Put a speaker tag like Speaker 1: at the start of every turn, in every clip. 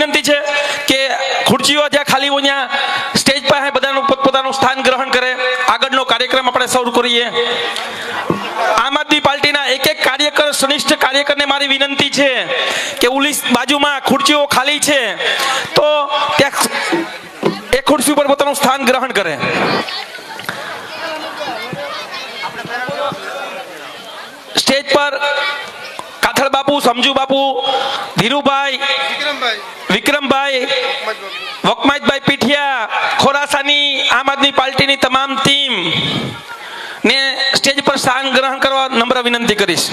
Speaker 1: વિનંતી છે કે ખુરશીઓ જ્યાં ખાલી હોય ત્યાં સ્ટેજ પાસે બધાનું પોતપોતાનું સ્થાન ગ્રહણ કરે. આગળનો કાર્યક્રમ આપણે શરૂ કરીએ. આમ આદમી પાર્ટીના એક એક કાર્યકર, સનિષ્ઠ કાર્યકરને મારી વિનંતી છે કે ઉલી બાજુમાં ખુરશીઓ ખાલી છે તો ત્યાં એક ખુરશી ઉપર પોતાનું સ્થાન ગ્રહણ કરે. સ્ટેજ પર કાથળ બાપુ, સમજુ બાપુ, ધીરુભાઈ, વિક્રમભાઈ, વકમાઈતભાઈ પીઠિયા, ખોરાસાની આમ આદમી પાર્ટીની તમામ ટીમ ને સ્ટેજ પર સ્થાન ગ્રહણ કરવા નમ્ર વિનંતી કરીશ.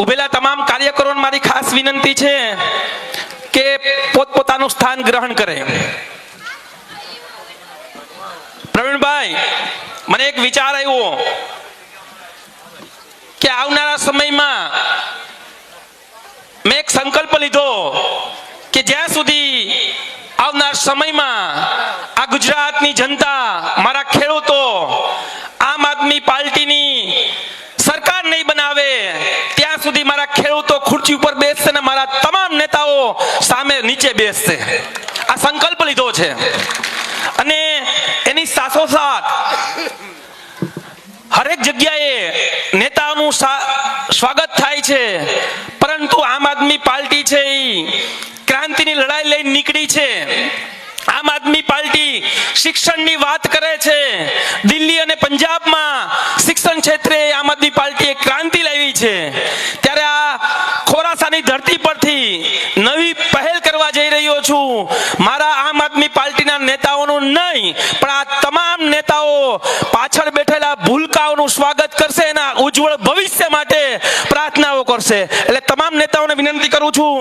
Speaker 1: ઉભેલા તમામ કાર્યકરોને મારી ખાસ વિનંતી છે કે પોતપોતાનું સ્થાન ગ્રહણ કરે. પ્રવીણભાઈ, મને એક વિચાર આવ્યો કે આવનારા સમયમાં મેં એક સંકલ્પ લીધો કે જ્યાં સુધી આવનાર સમયમાં આ ગુજરાતની જનતા, મારા ખેડૂતો આમ આદમી પાર્ટીની સરકાર નહીં બનાવે ત્યાં સુધી મારા ખેડૂતો ખુરશી ઉપર બેસશે ને મારા તમામ નેતાઓ સામે નીચે બેસશે. આ સંકલ્પ લીધો છે અને એની સાથોસાથ હરેક જગ્યાએ નેતાઓનું સ્વાગત થાય છે, પરંતુ આમ આદમી પાર્ટી છે એ ક્રાંતિની લડાઈ લઈને નીકળી છે. આમ આદમી પાર્ટી શિક્ષણની વાત કરે છે. દિલ્હી અને પંજાબમાં શિક્ષણ ક્ષેત્રે આમ આદમી પાર્ટીએ ક્રાંતિ લાવી છે. ત્યારે આ ખોરાસાની ધરતી પરથી નવી પહેલ કરવા જઈ રહ્યો છું. મારા આમ આદમી પાર્ટીના નેતાઓનું નહીં પણ આ તમામ નેતાઓ પાછળ બેઠેલા ભૂલકાઓનું સ્વાગત કરશે, એના ઉજ્જવળ ભવિષ્ય માટે પ્રાર્થનાઓ કરશે. એટલે તમામ નેતાઓને વિનંતી કરું છું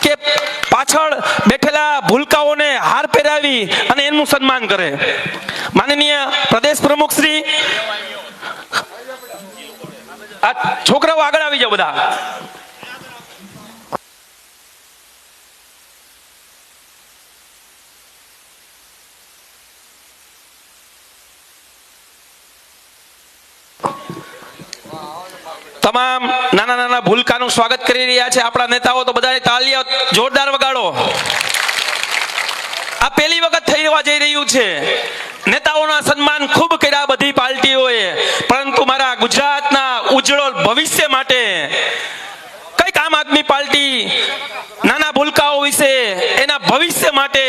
Speaker 1: કે પાછળ બેઠેલા ભૂલકાઓને હાર પહેરાવી અને એનું સન્માન કરે. માનનીય પ્રદેશ પ્રમુખ શ્રી, આ છોકરાઓ આગળ આવી જાઓ બધા. તમામ નાના નાના ભૂલકાનું સ્વાગત કરી રહ્યા છે આપણા નેતાઓ. તો બધા તાળીઓ જોરદાર વગાડો. આ પહેલી વખત થઈ જઈ રહ્યું છે. નેતાઓના સન્માન ખૂબ કર્યા બધી પાર્ટીઓએ, પરંતુ મારા ગુજરાતના ઉજ્જવળ ભવિષ્ય માટે કઈક આમ આદમી પાર્ટી નાના ભૂલકાઓ વિશે, એના ભવિષ્ય માટે,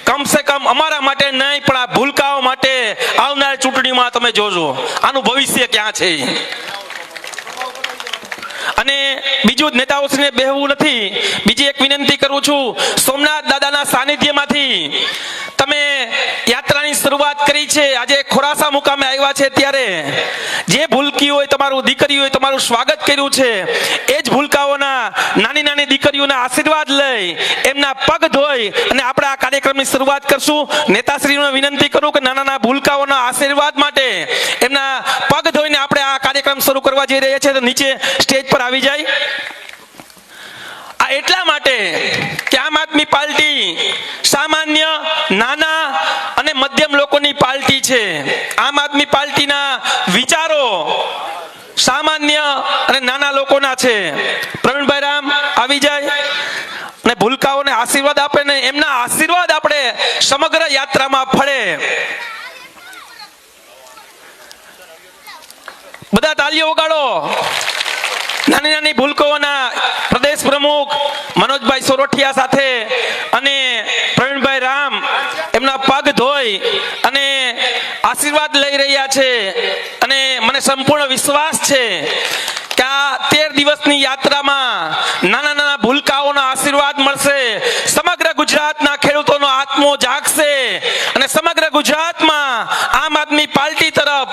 Speaker 1: કમસે કમ અમારા માટે નહીં પણ આ ભૂલકાઓ માટે આવનાર ચૂંટણીમાં તમે જોજો આનું ભવિષ્ય ક્યાં છે. અને બીજું નેતાઓશ્રીને બેહવું નથી. બીજી એક વિનંતી કરું છું, સોમનાથ દાદાના સાનિધ્યમાંથી તમે યાત્રાની શરૂઆત કરી છે. આજે ખોરાસા મુકામે આવ્યા છે ત્યારે જે ભૂલકી હોય, તમારું દીકરી હોય, તમારું સ્વાગત કર્યું છે, એ જ ભૂલકાઓના નાની નાની દીકરીઓના આશીર્વાદ લઈ એમના પગ ધોઈ અને આપણે આ કાર્યક્રમની શરૂઆત કરશું. નેતાશ્રીઓને વિનંતી કરું કે નાના નાના ભૂલકાઓના આશીર્વાદ માટે એમના પગ ધોઈને આપણે આ કાર્યક્રમ શરૂ કરવા જઈ રહ્યા છીએ. તો નીચે સ્ટેજ પર આવી જાય. આ એટલા માટે કે આમ આદમી પાર્ટી સામાન્ય નાના અને મધ્યમ લોકોની પાર્ટી છે. આમ આદમી પાર્ટીના વિચારો સામાન્ય અને નાના લોકોના છે. પ્રવીણભાઈ રામ આવી જાય અને ભૂલકાઓને આશીર્વાદ આપે ને એમના આશીર્વાદ આપણે સમગ્ર યાત્રામાં ફળે. બધા તાળીઓ વગાડો. નાની નાની ભૂલકોના પ્રદેશ પ્રમુખ મનોજભાઈ સોરઠિયા સાથે અને પ્રવીણભાઈ રામ એમના પગ ધોઈ અને આશીર્વાદ લઈ રહ્યા છે. અને મને સંપૂર્ણ વિશ્વાસ છે કે આ 13 દિવસની યાત્રામાં નાના નાના ભૂલકાઓના આશીર્વાદ મળશે. સમગ્ર ગુજરાતના ખેડૂતોનો આત્મો જાગશે અને સમગ્ર ગુજરાતમાં આમ આદમી પાર્ટી તરફ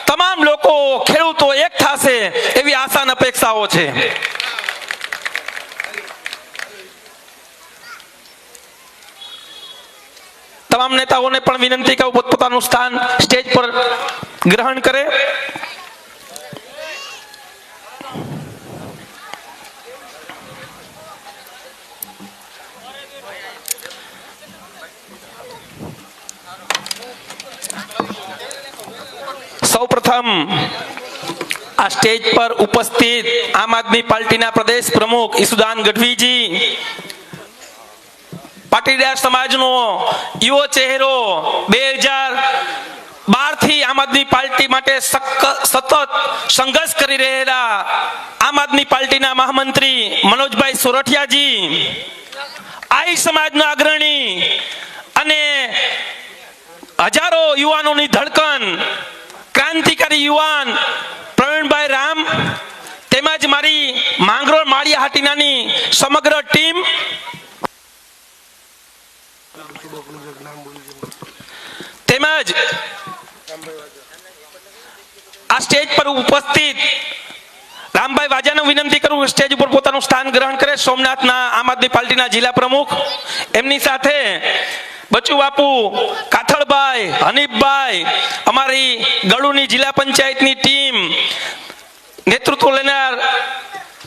Speaker 1: તમામ લોકો, ખેડૂતો એક થશે એવી આશા અને અપેક્ષાઓ છે. તમામ નેતાઓને પણ વિનંતી કરું પોતપોતાનું સ્થાન સ્ટેજ પર ગ્રહણ કરે. સૌપ્રથમ આ સ્ટેજ પર ઉપસ્થિત આમ આદમી પાર્ટીના પ્રદેશ પ્રમુખ ઈસુદાન ગઢવીજી, પાટીદાર સમાજનો યુવો ચહેરો, 2012 થી આમ આદમી પાર્ટી માટે સતત સંઘર્ષ કરી રહેલા આમ આદમી પાર્ટીના મહામંત્રી મનોજભાઈ સોરઠિયાજી, આઈ સમાજના અગ્રણી અને હજારો યુવાનોની ધડકન ક્રાંતિકારી યુવાન પ્રવીણભાઈ રામ, તેમજ મારી માંગરોળ માળિયા હાટીનાની સમગ્ર ટીમ, તેમજ આ સ્ટેજ પર ઉપસ્થિત રામભાઈ વાજાને વિનંતી કરું સ્ટેજ ઉપર પોતાનું સ્થાન ગ્રહણ કરે. સોમનાથના આમ આદમી પાર્ટીના જિલ્લા પ્રમુખ, એમની સાથે બચુ બાપુ, કાથળભાઈ, હનીફભાઈ, અમારી ગળુની જિલ્લા પંચાયતની ટીમ, નેતૃત્વ લેનાર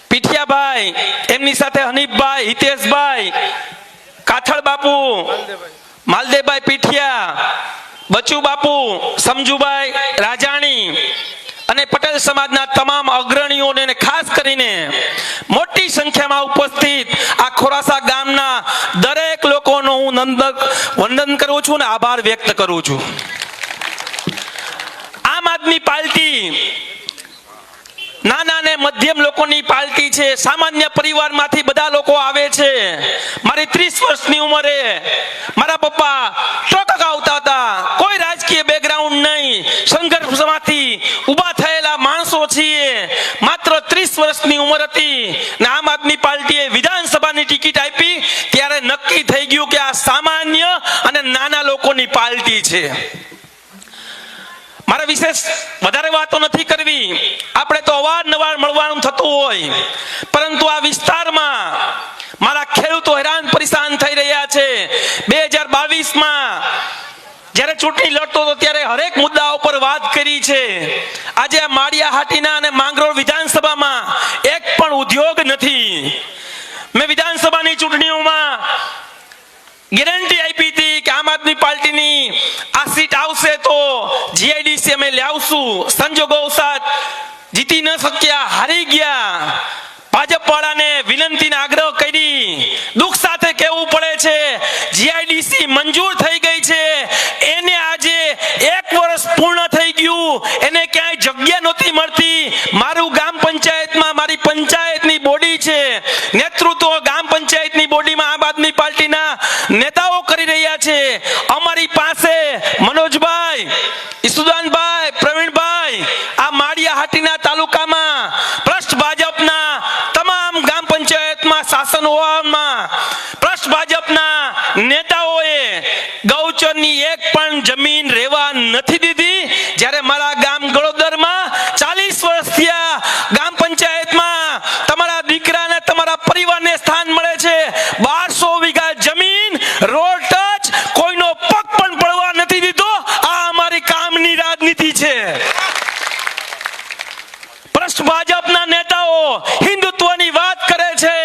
Speaker 1: પીઠિયાભાઈ, એમની સાથે હનીફભાઈ, હિતેશભાઈ, કાથળ બાપુ, માલદેવભાઈ પીઠિયા, બચુ બાપુ, સમજુભાઈ રાજાણી અને પટેલ સમાજના તમામ અગ્રણીઓને ખાસ કરીને મોટી સંખ્યામાં ઉપસ્થિત આ ખોરાસા ગામના દરેક લોકોનો હું વંદન કરું છું અને આભાર વ્યક્ત કરું છું. આમ આદમી પાર્ટી નાના અને મધ્યમ લોકોની પાર્ટી છે. સામાન્ય પરિવારમાંથી બધા લોકો આવે છે. મારી 30 વર્ષની ઉંમરે મારા પપ્પા ટ્રક હકાવતા હતા. કોઈ રાજકીય બેકગ્રાઉન્ડ નહીં, સંઘર્ષમાંથી ઊભા થયેલા માણસો છીએ. માત્ર 30 વર્ષની ઉંમર હતી ને આમ આદમી પાર્ટીએ વિધાનસભાની ટિકિટ આપી ત્યારે નક્કી થઈ ગયું કે આ સામાન્ય અને નાના લોકોની પાર્ટી છે. મારે વિશેષ વધારે વાતો નથી કરવી, આપણે તો અવારનવાર મળવાનું થતું હોય, પરંતુ આ વિસ્તારમાં મારા ખેડૂતો હેરાન પરેશાન થઈ રહ્યા છે. 2022માં જ્યારે ચૂંટણી લડતો હતો ત્યારે હરેક મુદ્દા ઉપર વાત કરી છે. આજે આ માળિયા હાટીના અને માંગરોળ વિધાનસભામાં એક પણ ઉદ્યોગ નથી. મેં વિધાનસભાની ચૂંટણીઓમાં ગેરંટી આપી હતી કે આમ આદમી પાર્ટીની આ સીટ આવશે તો જીઆઈડીસી અમે લાવશું. સંજોગો સાથ જીતી ન શક્યા, હારી ગયા. ભાજપ વાળાને વિનંતીને આગ્રહ કરી, દુઃખ સાથે કહેવું પડે છે જીઆઈડીસી મંજૂર થઈ ગઈ છે. એને આજે 1 વર્ષ પૂર્ણ થઈ ગયું, એને ક્યાંય જગ્યા નહોતી મળતી. મારું ગામ પંચાયતમાં મારી પંચાયતની બોડી છે, નેતૃત્વ ગામ પંચાયતની બોડીમાં આમ આદમી પાર્ટીના નેતાઓ કરી રહ્યા છે. અમારી પાસે મનોજભાઈ, ઈસુદાનભાઈ, પ્રવીણભાઈ આ માળિયા હાટીના તાલુકામાં ભ્રષ્ટ ભાજપના તમામ ગામ પંચાયતમાં શાસન હોવામાં ભ્રષ્ટ ભાજપના નેતાઓએ ગૌચરની એક પણ જમીન રહેવા નથી દીધી. જ્યારે મારા ગામ ગળોદરમાં 40 વર્ષ થયા ગામ પંચાયતમાં તમારા દીકરાને તમારા પરિવારને સ્થાન મળે છે. 1200 વીઘા જમીન રોડ ટચ, કોઈનો પગ પણ પડવા નથી દીધો. આ અમારી કામની રાજનીતિ છે. ભ્રષ્ટ ભાજપના નેતાઓ હિન્દુત્વની વાત કરે છે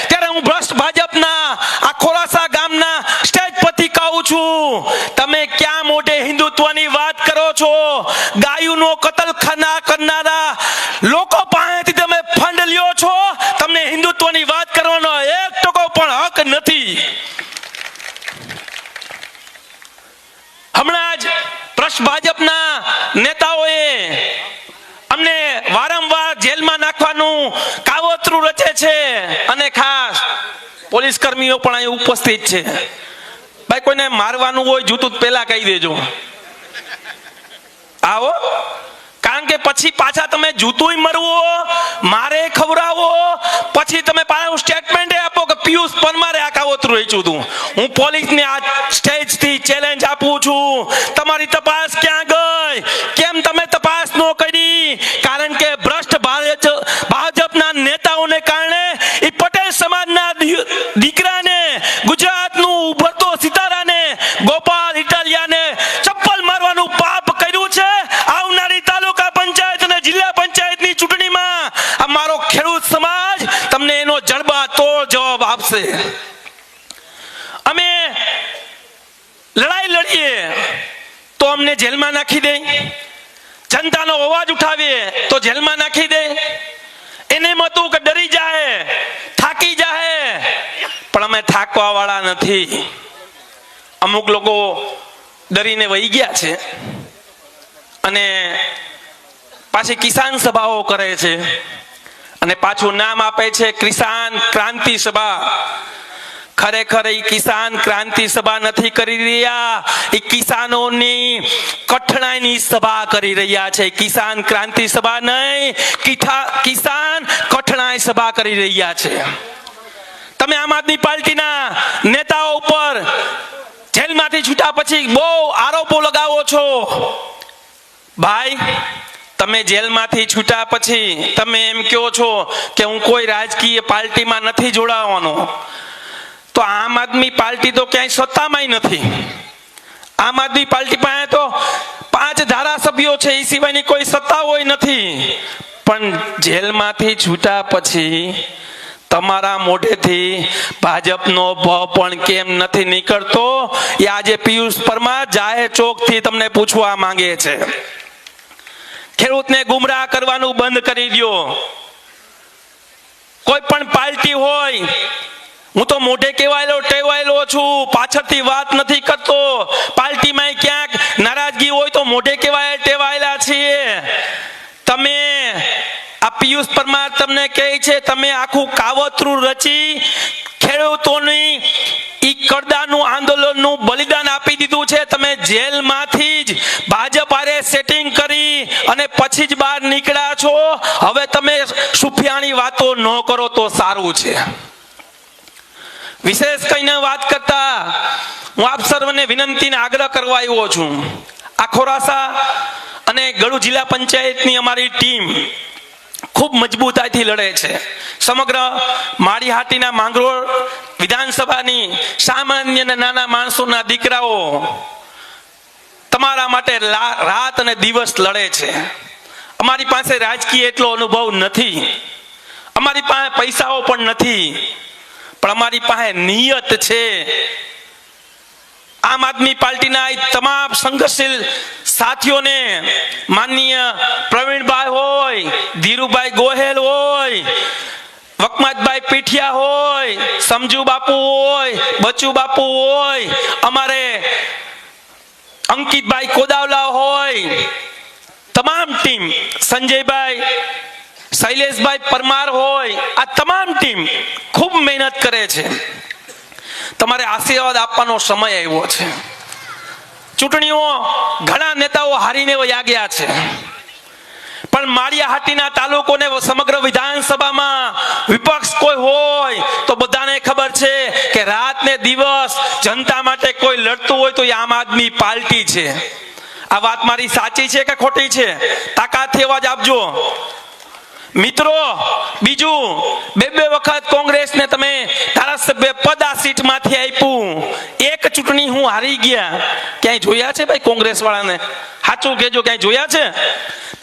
Speaker 1: ત્યારે હું ભ્રષ્ટ ભાજપના આ ખોરાસા ગામના સ્ટેજ પરથી કહું છું, તમે ક્યાં મોઢે હિન્દુત્વની વાત કરો છો? ગાયોનો કતલ કરનારા લોકો પાસેથી તમે ફંડ લ્યો છો. તમને હિન્દુત્વની વાત કરવાનો 1% પણ હક નથી. હમણાં જ ભ્રષ્ટ ભાજપના નેતાઓએ અમને વારંવાર જેલમાં નાખવાનું કાવતરું રચે છે અને ખાસ પોલીસ કર્મીઓ પણ અહીં ઉપસ્થિત છે. ભાઈ, કોઈને મારવાનું હોય જૂતું પહેલા કહી દેજો. આવો, કારણ કે પછી પાછા તમે જૂતું મરવો, મારે ખવડાવો, પછી તમે પાછું સ્ટેટમેન્ટ આપો કે પિયુષ પરમારે આ કાવતરું રચ્યું હતું. હું પોલીસને આ સ્ટેજથી ચેલેન્જ આપું છું, તમારી તપાસ ક્યાં ગઈ? કેમ તમે તપાસ ન કરી? કારણ કે ભ્રષ્ટ ભાજપના નેતાઓને કારણે એ પટેલ સમાજના દીકરાને, ગુજરાતનું ઉભરતો સિતારાને, ગોપાલ ઇટાલિયાને ચપ્પલ મારવાનું પાપ કર્યું છે. આવનારી તાલુકા પંચાયત અને જિલ્લા પંચાયતની ચૂંટણીમાં અમારો ખેડૂત સમાજ તમને એનો જડબાતોડ જવાબ આપશે. અમે લડાઈ લડીએ તો અમને જેલમાં નાખી દે, જનતાનો અવાજ ઉઠાવીએ તો જેલમાં નાખી દે. એને એમ હતું કે ડરી જાય, થાકી જાય, પણ અમે થાકવા વાળા નથી. અમુક લોકો ડરીને વહી ગયા છે અને પાછી કિસાન સભાઓ કરે છે અને પાછું નામ આપે છે કિસાન ક્રાંતિ સભા. ખરેખર એ કિસાન ક્રાંતિ સભા નથી કરી રહ્યા, એ કિસાનોની કઠણાઈની સભા કરી રહ્યા છે. કિસાન ક્રાંતિ સભા નહીં, કિસાન કઠણાઈ સભા કરી રહ્યા છે. તમે આમ આદમી પાર્ટીના નેતાઓ ઉપર જેલમાંથી છૂટ્યા પછી બહુ આરોપો લગાવો છો. ભાઈ, તમે જેલમાંથી છૂટ્યા પછી તમે એમ કહો છો કે હું કોઈ રાજકીય પાર્ટીમાં નથી જોડાવાનો, તો આમ આદમી પાર્ટી તો ક્યાંય સત્તામાં નથી. આમ આદમી પાર્ટી પાસે તો 5 ધારાસભ્યો છે, એ સિવાયની કોઈ સત્તા હોય નથી. પણ જેલમાંથી છૂટ્યા પછી તમારા મોઢેથી ભાજપનો ભ પણ કેમ નથી નીકળતો, એ આજે પિયુષ પરમાર જાહેર ચોકથી તમને પૂછવા માંગે છે. ખેડૂતને ગુમરાહ કરવાનું બંધ કરી દો. કોઈ પણ પાર્ટી હોય, હું તો મોઢે ટેવાયેલો છું, પાછળથી વાત નથી કરતો. પાર્ટીમાં ક્યાંક નારાજગી હોય તો મોઢે ટેવાયેલા છીએ. તમે આ પિયુષ પરમાર તમને કહે છે, તમે આખું કાવતરું રચી ખેડૂતોની ઈ કરદાનું આંદોલનનું બલિદાન આપી દીધું છે. તમે જેલમાંથી જ ભાજપ હારે સેટિંગ કરી અને પછી જ બહાર નીકળ્યા છો. હવે તમે સુફિયાણી વાતો ન કરો તો સારું છે. વિશેષ કઈને વાત કરતા હું આપ સર્વને વિનંતીને આગ્રહ કરવા આવ્યો છું. આ ખોરાસા અને ગળુ જિલ્લા પંચાયતની અમારી ટીમ ખૂબ મજબૂતાઈથી લડે છે. સમગ્ર માળીહાટીના માંગરોળ વિધાનસભાની સામાન્ય અને નાના માણસોના દીકરાઓ તમારા માટે રાત અને દિવસ લડે છે. અમારી પાસે રાજકીય એટલો અનુભવ નથી, અમારી પાસે પૈસાઓ પણ નથી, પણ અમારી પાસે નિયત છે. આમ આદમી પાર્ટીના તમામ સંઘર્ષશીલ સાથીઓને માનનીય પ્રવીણભાઈ હોય, ધીરુભાઈ ગોહેલ હોય, વકમાતભાઈ પીઠિયા હોય, સમજુ બાપુ હોય, બચુ બાપુ હોય, અમારે અંકિતભાઈ કોદાવલા હોય, તમામ ટીમ, સંજયભાઈ શૈલેષભાઈ પરમાર હોય, આ તમામ ટીમ ખૂબ મહેનત કરે છે. તમારે આશીર્વાદ આપવાનો સમય આવ્યો છે. ચૂંટણીઓ ઘણા નેતાઓ હારીને વયા ગયા છે, પણ માળિયાહાટીના તાલુકોને સમગ્ર વિધાનસભામાં વિપક્ષ કોઈ હોય તો બધાને ખબર છે કે રાત ને દિવસ જનતા માટે કોઈ લડતું હોય તો એ આમ આદમી પાર્ટી છે. આ વાત મારી સાચી છે કે ખોટી છે? તાકાતથી અવાજ આપજો મિત્રો. બીજું, 2 વખત કોંગ્રેસને તમે ધારાસભ્ય પદ આ સીટમાંથી આપ્યું, એક ચૂંટણી હું હારી ગયા. ક્યાંય જોયા છે ભાઈ કોંગ્રેસ વાળાને? સાચું કહેજો, ક્યાંય જોયા છે?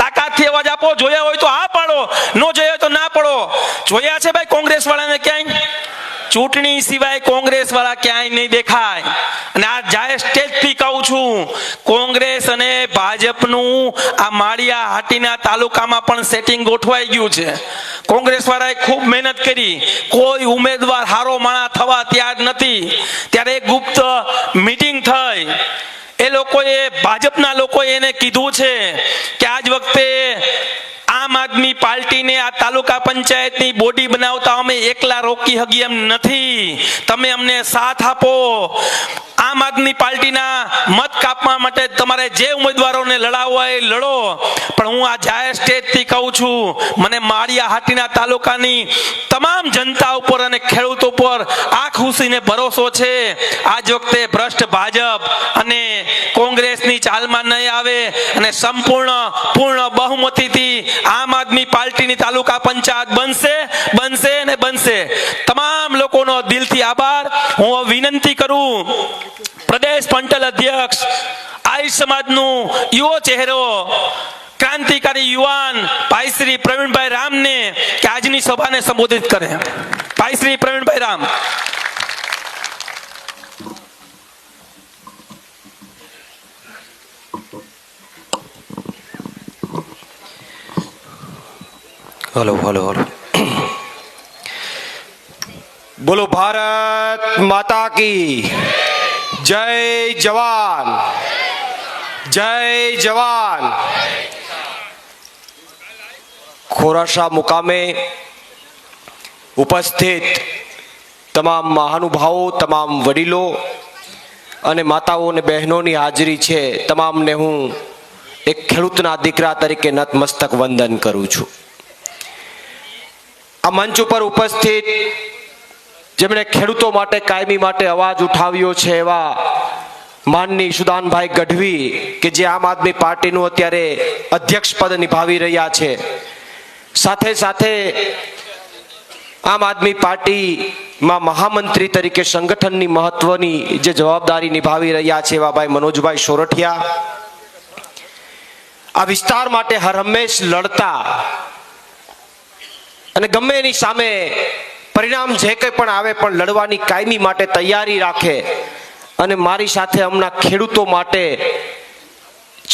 Speaker 1: તાકાતથી અવાજ આપો. જોયા હોય તો હા પાડો, ન જોયા હોય તો ના પાડો. જોયા છે ભાઈ કોંગ્રેસ વાળાને ક્યાંય? ચૂંટણી સિવાય કોંગ્રેસ વાળા ક્યાંય નહીં દેખાય. અને આ જાહેર સ્ટેજથી કહું છું, કોંગ્રેસ અને ભાજપનું આ માળિયાહાટીના તાલુકામાં પણ સેટિંગ ગોઠવાઈ ગયું છે. કોંગ્રેસ વાળાએ ખૂબ મહેનત કરી, કોઈ ઉમેદવાર હારો માણા થવા તૈયાર નથી. ત્યારે એક ગુપ્ત મીટિંગ થઈ. એ લોકોએ, ભાજપના લોકોએ એને કીધું છે કે આજ વખતે આમ આદમી પાર્ટીને આ તાલુકા પંચાયતની બોડી બનાવતા અમે એકલા રોકી હગી એમ નથી. તમે અમને સાથ આપો. આમ આદમી પાર્ટીના મત કાપવા માટે તમારે જે ઉમેદવારોને લડાવવા એ લડો. પણ હું આ જાહેર સ્ટેજથી કહું છું, મને માળિયાહાટીના તાલુકાની તમામ જનતા ઉપર અને ખેડૂતો ઉપર આંખ ઉસીને ભરોસો છે. આજ વખતે ભ્રષ્ટ ભાજપ અને કોંગ્રેસની ચાલમાં નહીં આવે અને પૂર્ણ બહુમતીથી આમ આદમી પાર્ટીની તાલુકા પંચાયત બનશે અને બનશે. તમામ લોકોનો દિલથી આભાર. હું વિનંતી કરું પ્રદેશ પંટલ અધ્યક્ષ, આહિર સમાજનું યુવો ચહેરો, ક્રાંતિકારી યુવાન ભાઈ શ્રી પ્રવીણભાઈ રામને કે આજની સભાને સંબોધિત કરે. ભાઈ Shri Pravinbhai Ram.
Speaker 2: Hello hello hello. બોલો ભારત માતા કી જય જવાન, જય જવાન. ખોરાસા મુકામે ઉપસ્થિત તમામ મહાનુભાવો, તમામ વડીલો અને માતાઓ અને બહેનોની હાજરી છે, તમામને હું એક ખેડૂતના દીકરા તરીકે નતમસ્તક વંદન કરું છું. આ મંચ ઉપર ઉપસ્થિત જેમણે ખેડૂતો માટે કાયમી માટે અવાજ ઉઠાવ્યો છે એવા માનની સુદાનભાઈ ગઢવી કે જે આમ આદમી પાર્ટીનું અત્યારે અધ્યક્ષ પદ નિભાવી રહ્યા છે, સાથે સાથે આમ આદમી પાર્ટીમાં મહામંત્રી તરીકે સંગઠનની મહત્વની જે જવાબદારી નિભાવી રહ્યા છે એવા ભાઈ મનોજભાઈ સોરઠિયા, આ વિસ્તાર માટે હર હંમેશ લડતા અને ગમે એની સામે પરિણામ જે કંઈ પણ આવે પણ લડવાની કાયમી માટે તૈયારી રાખે અને મારી સાથે હમણાં ખેડૂતો માટે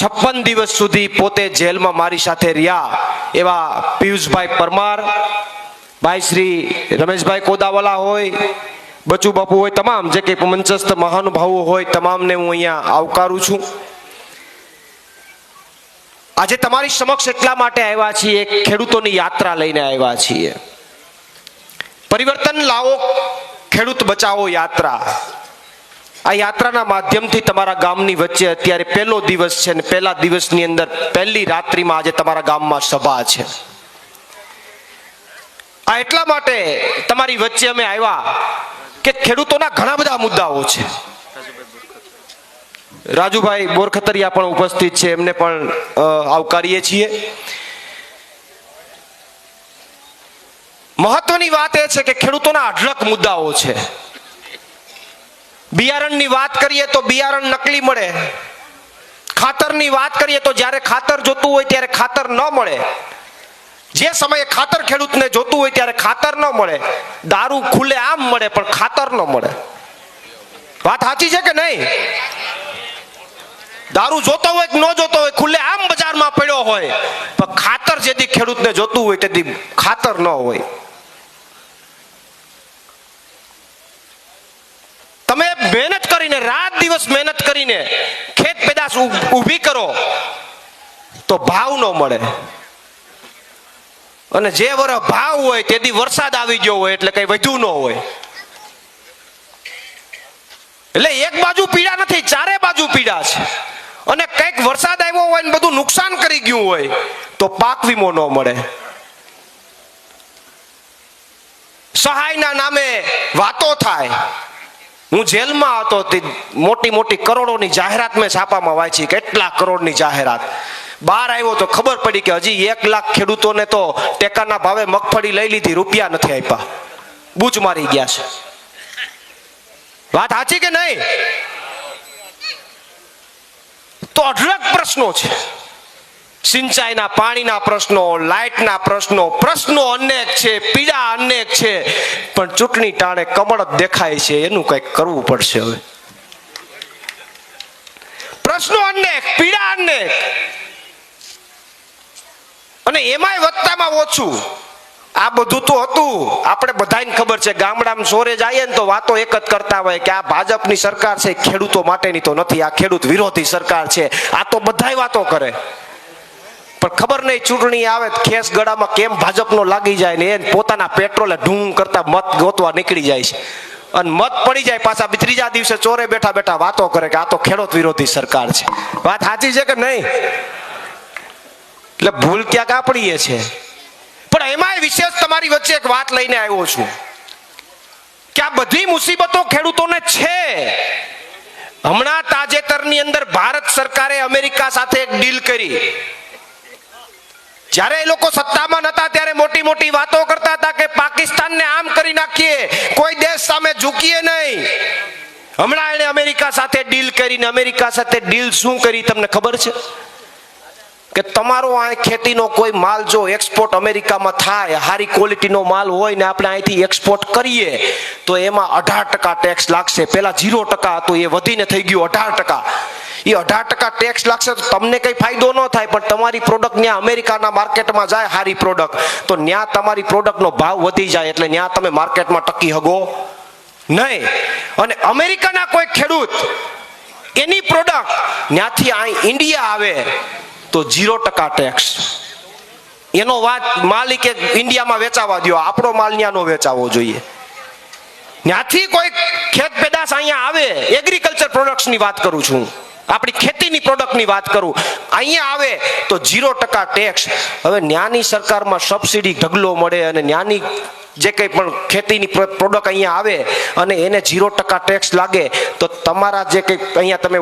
Speaker 2: 56 દિવસ સુધી પોતે જેલમાં મારી સાથે રહ્યા એવા પિયુષભાઈ પરમાર, ભાઈ શ્રી રમેશભાઈ કોદાવાલા હોય, બચુ બાપુ હોય, તમામ જે કંઈ મંચસ્થ મહાનુભાવો હોય તમામને હું અહીંયા આવકારું છું. આજે તમારી સમક્ષ એટલા માટે આવ્યા છીએ, એક ખેડૂતોની યાત્રા લઈને આવ્યા છીએ. પરિવર્તન લાવો, ખેડૂત બચાવો યાત્રા. આ યાત્રાના માધ્યમથી તમારા ગામની વચ્ચે અત્યારે પહેલો દિવસ છે અને પહેલા દિવસની અંદર પહેલી રાત્રિમાં આજે તમારા ગામમાં સભા છે. આ એટલા માટે તમારી વચ્ચે અમે આવ્યા કે ખેડૂતોના ઘણા બધા મુદ્દાઓ છે. રાજુભાઈ બોરખતરિયા પણ ઉપસ્થિત છે, એમને પણ આવકારીએ છીએ. મહત્વની વાત એ છે કે ખેડૂતોના અઢળક મુદ્દાઓ છે. બિયારણની વાત કરીએ તો બિયારણ નકલી મળે, ખાતરની વાત કરીએ તો જ્યારે ખાતર જોતું હોય ત્યારે ખાતર ન મળે, જે સમયે ખાતર ખેડૂતને જોતું હોય ત્યારે ખાતર ન મળે, દારૂ ખુલ્લે આમ મળે પણ ખાતર ન મળે. વાત સાચી છે કે નહીં? દારૂ જોતો હોય કે ન જોતો હોય, ખુલ્લે આમ બજારમાં પડ્યો હોય પણ ખાતર જેથી ખેડૂતને જોતું હોય તેથી ખાતર ન હોય. તમે મહેનત કરીને, રાત દિવસ મહેનત કરીને ખેત પેદાશ ઊભી કરો તો ભાવ ન મળે, અને જે વર્ષ ભાવ હોય તેથી વરસાદ આવી ગયો હોય એટલે કઈ વધ્યું ન હોય. એટલે એક બાજુ પીડા નથી, ચારે બાજુ પીડા છે. અને કઈક વરસાદ આવ્યો હોય ને બધું નુકસાન કરી ગયું હોય તો પાક વીમો ન મળે. સહાયના નામે વાતો થાય. હું જેલમાં હતો તે મોટી મોટી કરોડોની જાહેરાત મેં છાપામાં વાંચી, કેટલા કરોડની જાહેરાત. બહાર આવ્યો તો ખબર પડી કે હજી 1 લાખ ખેડૂતોને તો ટેકાના ભાવે મગફળી લઈ લીધી, રૂપિયા નથી આપ્યા, બૂચ મારી ગયા છે. વાત સાચી કે નહીં? તો અઢળક પ્રશ્નો છે. સિંચાઈના પાણીના પ્રશ્નો, લાઇટના પ્રશ્નો અનેક છે, પીડા અનેક છે, પણ ચૂંટણી ટાણે કમળ જ દેખાય છે. એનું કંઈક કરવું પડશે હવે. પ્રશ્નો અનેક, પીડા અનેક, અને એમાંય વધતામાં ઓછું. આ બધું તો હતું, આપણે બધાને ખબર છે. ગામડામાં સોરે જઈએ ને તો વાતો એક જ કરતા હોય કે આ ભાજપની સરકાર છે, ખેડૂતો માટેની તો નથી, આ ખેડૂત વિરોધી સરકાર છે. આ તો બધાય વાતો કરે, પણ ખબર નહીં ચૂંટણી આવે ખેસ ગળામાં કેમ ભાજપનો લાગી જાય ને એ પોતાના પેટ્રોલે ઢૂંગ કરતા મત ગોતવા નીકળી જાય છે. અને મત પડી જાય પાછા ત્રીજા દિવસે ચોરે બેઠા બેઠા વાતો કરે કે આ તો ખેડૂત વિરોધી સરકાર છે. વાત સાચી છે કે નહીં? એટલે ભૂલ ક્યાંક આપણીએ છે. પણ એમાંય વિશેષ તમારી વચ્ચે એક વાત લઈને આવ્યો છું કે આ બધી મુસીબતો ખેડૂતોને છે. હમણાં તાજેતરની અંદર ભારત સરકારે અમેરિકા સાથે એક ડીલ કરી. જ્યારે એ લોકો સત્તામાં નતા ત્યારે મોટી મોટી વાતો કરતા હતા કે પાકિસ્તાનને આમ કરી નાખીએ, કોઈ દેશ સામે ઝૂકીએ નહીં. હમણાં એને અમેરિકા સાથે ડીલ કરીને, અમેરિકા સાથે ડીલ શું કરી તમને ખબર છે? કે તમારો આ ખેતીનો કોઈ માલ જો એક્સપોર્ટ અમેરિકામાં થાય, સારી ક્વોલિટીનો માલ હોય ને આપણે અહીંથી એક્સપોર્ટ કરીએ તો એમાં 18% ટેક્સ લાગશે. પેલા 0% હતું, એ વધીને થઈ ગયું 18%. એ 18% ટેક્સ લાગશે તો તમને કઈ ફાયદો ન થાય, પણ તમારી પ્રોડક્ટ ત્યાં અમેરિકાના માર્કેટમાં જાય સારી પ્રોડક્ટ, તો ત્યાં તમારી પ્રોડક્ટનો ભાવ વધી જાય, એટલે ત્યાં તમે માર્કેટમાં ટકી હગો નહીં. અને અમેરિકાના કોઈ ખેડૂત એની પ્રોડક્ટ ત્યાંથી અહીં ઇન્ડિયા આવે તો 0% ટેક્સ. એનો વાત માલિકે ઇન્ડિયામાં વેચાવા દો, આપણો માલ ત્યાં નો વેચાવો જોઈએ. ત્યાંથી કોઈ ખેત પેદાશ અહીંયા આવે, એગ્રીકલ્ચર પ્રોડક્ટ્સની વાત કરું છું, આપણી ખેતીની પ્રોડક્ટની વાત કરું, અહીંયા આવે તો 0% ટેક્સ. હવે ન્યાની સરકારમાં સબસિડી ઢગલો મળે અને ન્યાની જે કંઈ પણ ખેતીની પ્રોડક્ટ અહીંયા આવે અને એને 0% ટેક્સ લાગે તો તમારા જે કંઈ અહીંયા તમે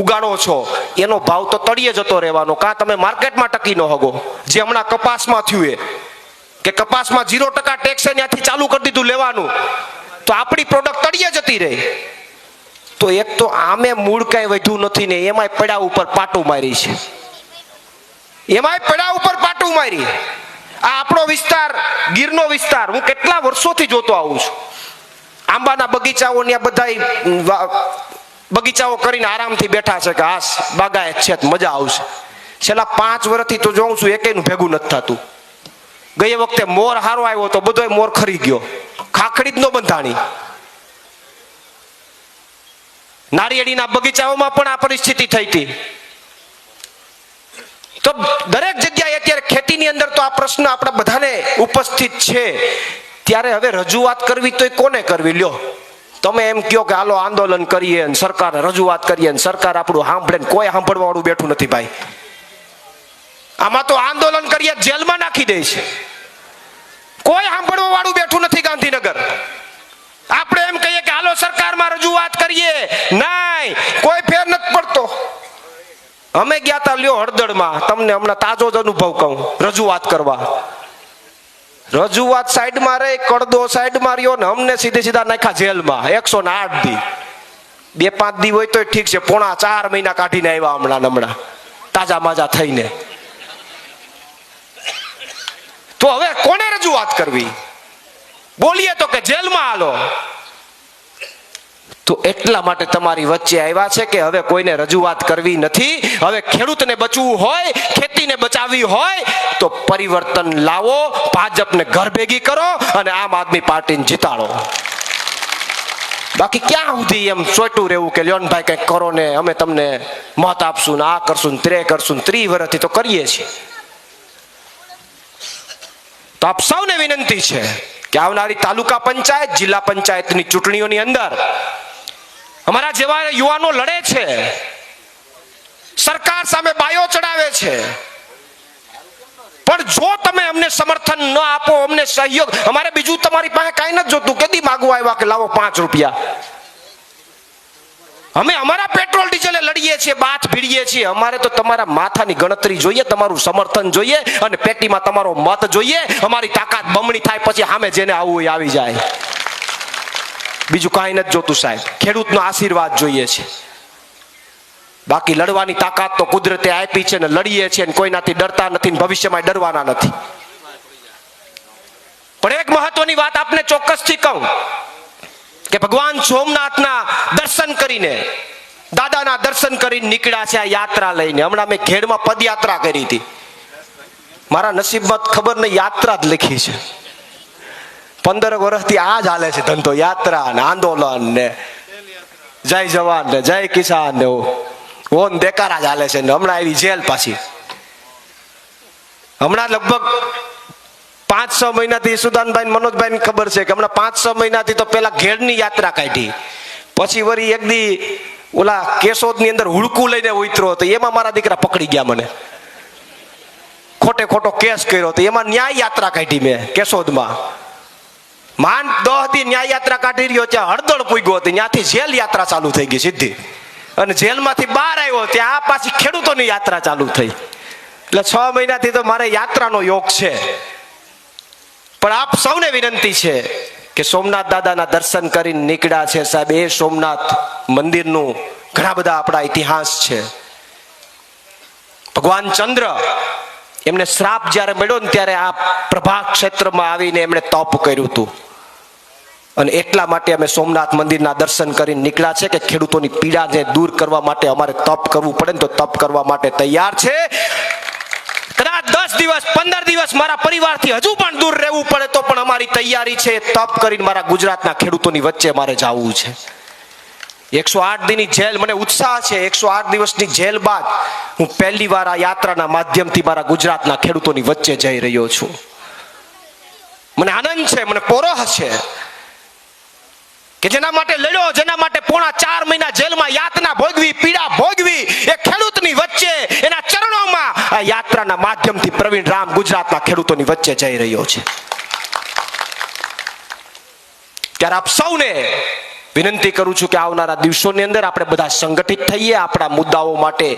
Speaker 2: ઉગાડો છો એનો ભાવ તો તળિયે જતો રહેવાનો, કાં તમે માર્કેટમાં ટકી ન હગો. જે હમણાં કપાસમાં થયું એ કે કપાસમાં 0% ટેક્સ ત્યાંથી ચાલુ કરી દીધું લેવાનું, તો આપણી પ્રોડક્ટ તળિયે જતી રહી. તો એક તો આમે મૂળ કઈ વધ્યું નથી ને એમાંય પડા ઉપર પાટું મારી છે, એમાંય પડા ઉપર પાટું મારી. આ આપણો વિસ્તાર, ગીરનો વિસ્તાર, હું કેટલા વર્ષોથી જોતો આવું છું. આંબાના બગીચાઓ ને બધા બગીચાઓ કરીને આરામથી બેઠા છે કે હાસ બાગાયત છે મજા આવશે. છેલ્લા 5 વર્ષથી તો જોઉં છું એકેયનું ભેગું નથી થતું. ગઈ વખતે મોર હારો આવ્યો તો બધોય મોર ખરી ગયો, ખાખડી જ ન બંધાણી. નારિયેળીના બગીચાઓમાં પણ આ પરિસ્થિતિ થઈ હતી. તો દરેક જગ્યાએ અત્યારે ખેતીની અંદર તો આ પ્રશ્ન આપણા બધાને ઉપસ્થિત છે. ત્યારે હવે રજૂઆત કરવી તો કોને કરવી? લ્યો તમે એમ કહો કે હાલો આંદોલન કરીએ ને સરકારને રજૂઆત કરીએ ને સરકાર આપણું સાંભળે ને કોઈ સાંભળવા વાળું બેઠું નથી ભાઈ. આમાં તો આંદોલન કરીએ જેલમાં નાખી દે છે, કોઈ સાંભળવા વાળું બેઠું નથી ગાંધીનગર. આપણે એમ કહીએ કે હાલો સરકારમાં રજૂઆત કરીએ, નહીં, કોઈ ફેર નથી પડતો. અમે ગયા તા લ્યો હળદળમાં, તમને હમણાં તાજો જ અનુભવ કહું, રજૂઆત કરવા. રજૂઆત સાઈડમાં રહી, કડદો સાઈડમાં રહ્યો ને અમને સીધા નાખ્યા જેલમાં 108 દી. 2-5 દી હોય તો ઠીક છે, 4.5 મહિના કાઢીને આવ્યા હમણાં તાજા માજા થઈને. તો હવે કોને રજૂઆત કરવી? બોલીએ તો કે જેલમાં હાલો. તો એટલા માટે તમારી વચ્ચે આવ્યા છે કે હવે કોઈને રજૂઆત કરવી નથી. હવે ખેડૂતને બચવું હોય, ખેતીને બચાવવી હોય તો પરિવર્તન લાવો, ભાજપને ઘર ભેગી કરો અને આમ આદમી પાર્ટીને જીતાડો. બાકી ક્યાં સુધી એમ સોટું રહેવું કે લ્યોનભાઈ કંઈક કરો ને અમે તમને મત આપશું ને આ કરશું ને તે કરશું. 30 વર્ષથી તો કરીએ છીએ. તો આપ સૌને વિનંતી છે કે આવનારી તાલુકા પંચાયત, જિલ્લા પંચાયતની ચૂંટણીઓની અંદર અમારા જેવા યુવાનો લડે છે, સરકાર સામે બાયો ચડાવે છે, પણ જો તમે અમને સમર્થન ન આપો, અમને સહયોગ, અમારે બીજું તમારી પાસે કાંઈ નથી જોતું. કદી માગવા આવ્યા કે લાવો 5 રૂપિયા? અમે અમારા પેટ્રોલ ડીઝલે લડીએ છીએ, બાથ ભીડીએ છીએ. અમારે તો તમારા માથાની ગણતરી જોઈએ, તમારું સમર્થન જોઈએ અને પેટીમાં તમારો મત જોઈએ. અમારી તાકાત બમણી થાય પછી સામે જેને આવવું હોય આવી જાય. બીજું કાંઈ નથી જોતું સાહેબ, ખેડૂતનો આશીર્વાદ જોઈએ છે. બાકી લડવાની તાકાત તો કુદરતે આપી છે ને લડીએ છીએ, કોઈનાથી ડરતા નથી ને ભવિષ્યમાં ડરવાના નથી. પણ એક મહત્વની વાત આપને ચોક્કસથી કહું કે ભગવાન સોમનાથના દર્શન કરીને, દાદાના દર્શન કરીને નીકળ્યા છે આ યાત્રા લઈને. હમણાં મેં ખેડમાં પદયાત્રા કરી હતી. મારા નસીબમાં ખબર નહીં યાત્રા જ લખી છે. 15 વર્ષથી આ જ હાલે છે ધંધો, યાત્રા ને આંદોલન ને જય જવાન ને જય કિસાન ને ઓન બેકારા જ હાલે છે. ને હમણાં આવી જેલ પાછી. હમણાં લગભગ 5-6 મહિનાથી સુદાનભાઈ મનોજભાઈ ખબર છે કે હમણાં 5-6 મહિનાથી તો પેલા ઘેડની યાત્રા કાઢી, પછી વળી એક દી ઓલા કેશોદ ની અંદર હુડકું લઈને ઉતરો હતો, એમાં મારા દીકરા પકડી ગયા મને. ખોટો કેસ કર્યો હતો, એમાં ન્યાય યાત્રા કાઢી મેં કેશોદમાં. માંડ 10 દી ન્યાય યાત્રા કાઢી રહ્યો, ત્યાં હળદળ પૂગ્યો હતો, ત્યાંથી જેલ યાત્રા ચાલુ થઈ ગઈ સીધી. અને જેલમાંથી બહાર આવ્યો ત્યાં આ પાછી ખેડૂતોની યાત્રા ચાલુ થઈ. એટલે 6 મહિનાથી તો મારે યાત્રાનો યોગ છે. પણ આપ સૌને વિનંતી છે કે સોમનાથ દાદાના દર્શન કરીને નીકળ્યા છે સાહેબ. એ સોમનાથ મંદિરનું ઘણા બધા આપણા ઇતિહાસ છે. ભગવાન ચંદ્ર, એમને શ્રાપ જ્યારે મળ્યો ને ત્યારે આ પ્રભાસ ક્ષેત્રમાં આવીને એમણે તપ કર્યું હતું. અને એટલા માટે અમે સોમનાથ મંદિરના દર્શન કરીને નીકળ્યા છે કે ખેડૂતોની પીડાને દૂર કરવા માટે અમારે તપ કરવું પડે ને તો તપ કરવા માટે તૈયાર છે. કદાચ 10 દિવસ 15 દિવસ મારા પરિવારથી હજુ પણ દૂર રહેવું પડે તો પણ અમારી તૈયારી છે. તપ કરીને મારા ગુજરાતના ખેડૂતોની વચ્ચે મારે જવું છે. 108 દિનની જેલ, મને ઉત્સાહ છે. 108 દિવસની જેલ બાદ હું પહેલી વાર આ યાત્રાના માધ્યમથી મારા ગુજરાતના ખેડૂતોની વચ્ચે જઈ રહ્યો છું. મને આનંદ છે, મને પોરોહ છે કે જેના માટે લડ્યો, જેના માટે પોણા 4 મહિના જેલમાં યાતના ભોગવી, પીડા ભોગવી, એ ખેડૂતની વચ્ચે એના ચરણોમાં આ યાત્રાના માધ્યમથી પ્રવીણ રામ ગુજરાતના ખેડૂતોની વચ્ચે જઈ રહ્યો છે. ત્યારે આપ સૌને વિનંતી કરું છું કે આવનારા દિવસોની અંદર આપણે બધા સંગઠિત થઈએ, આપણા મુદ્દાઓ માટે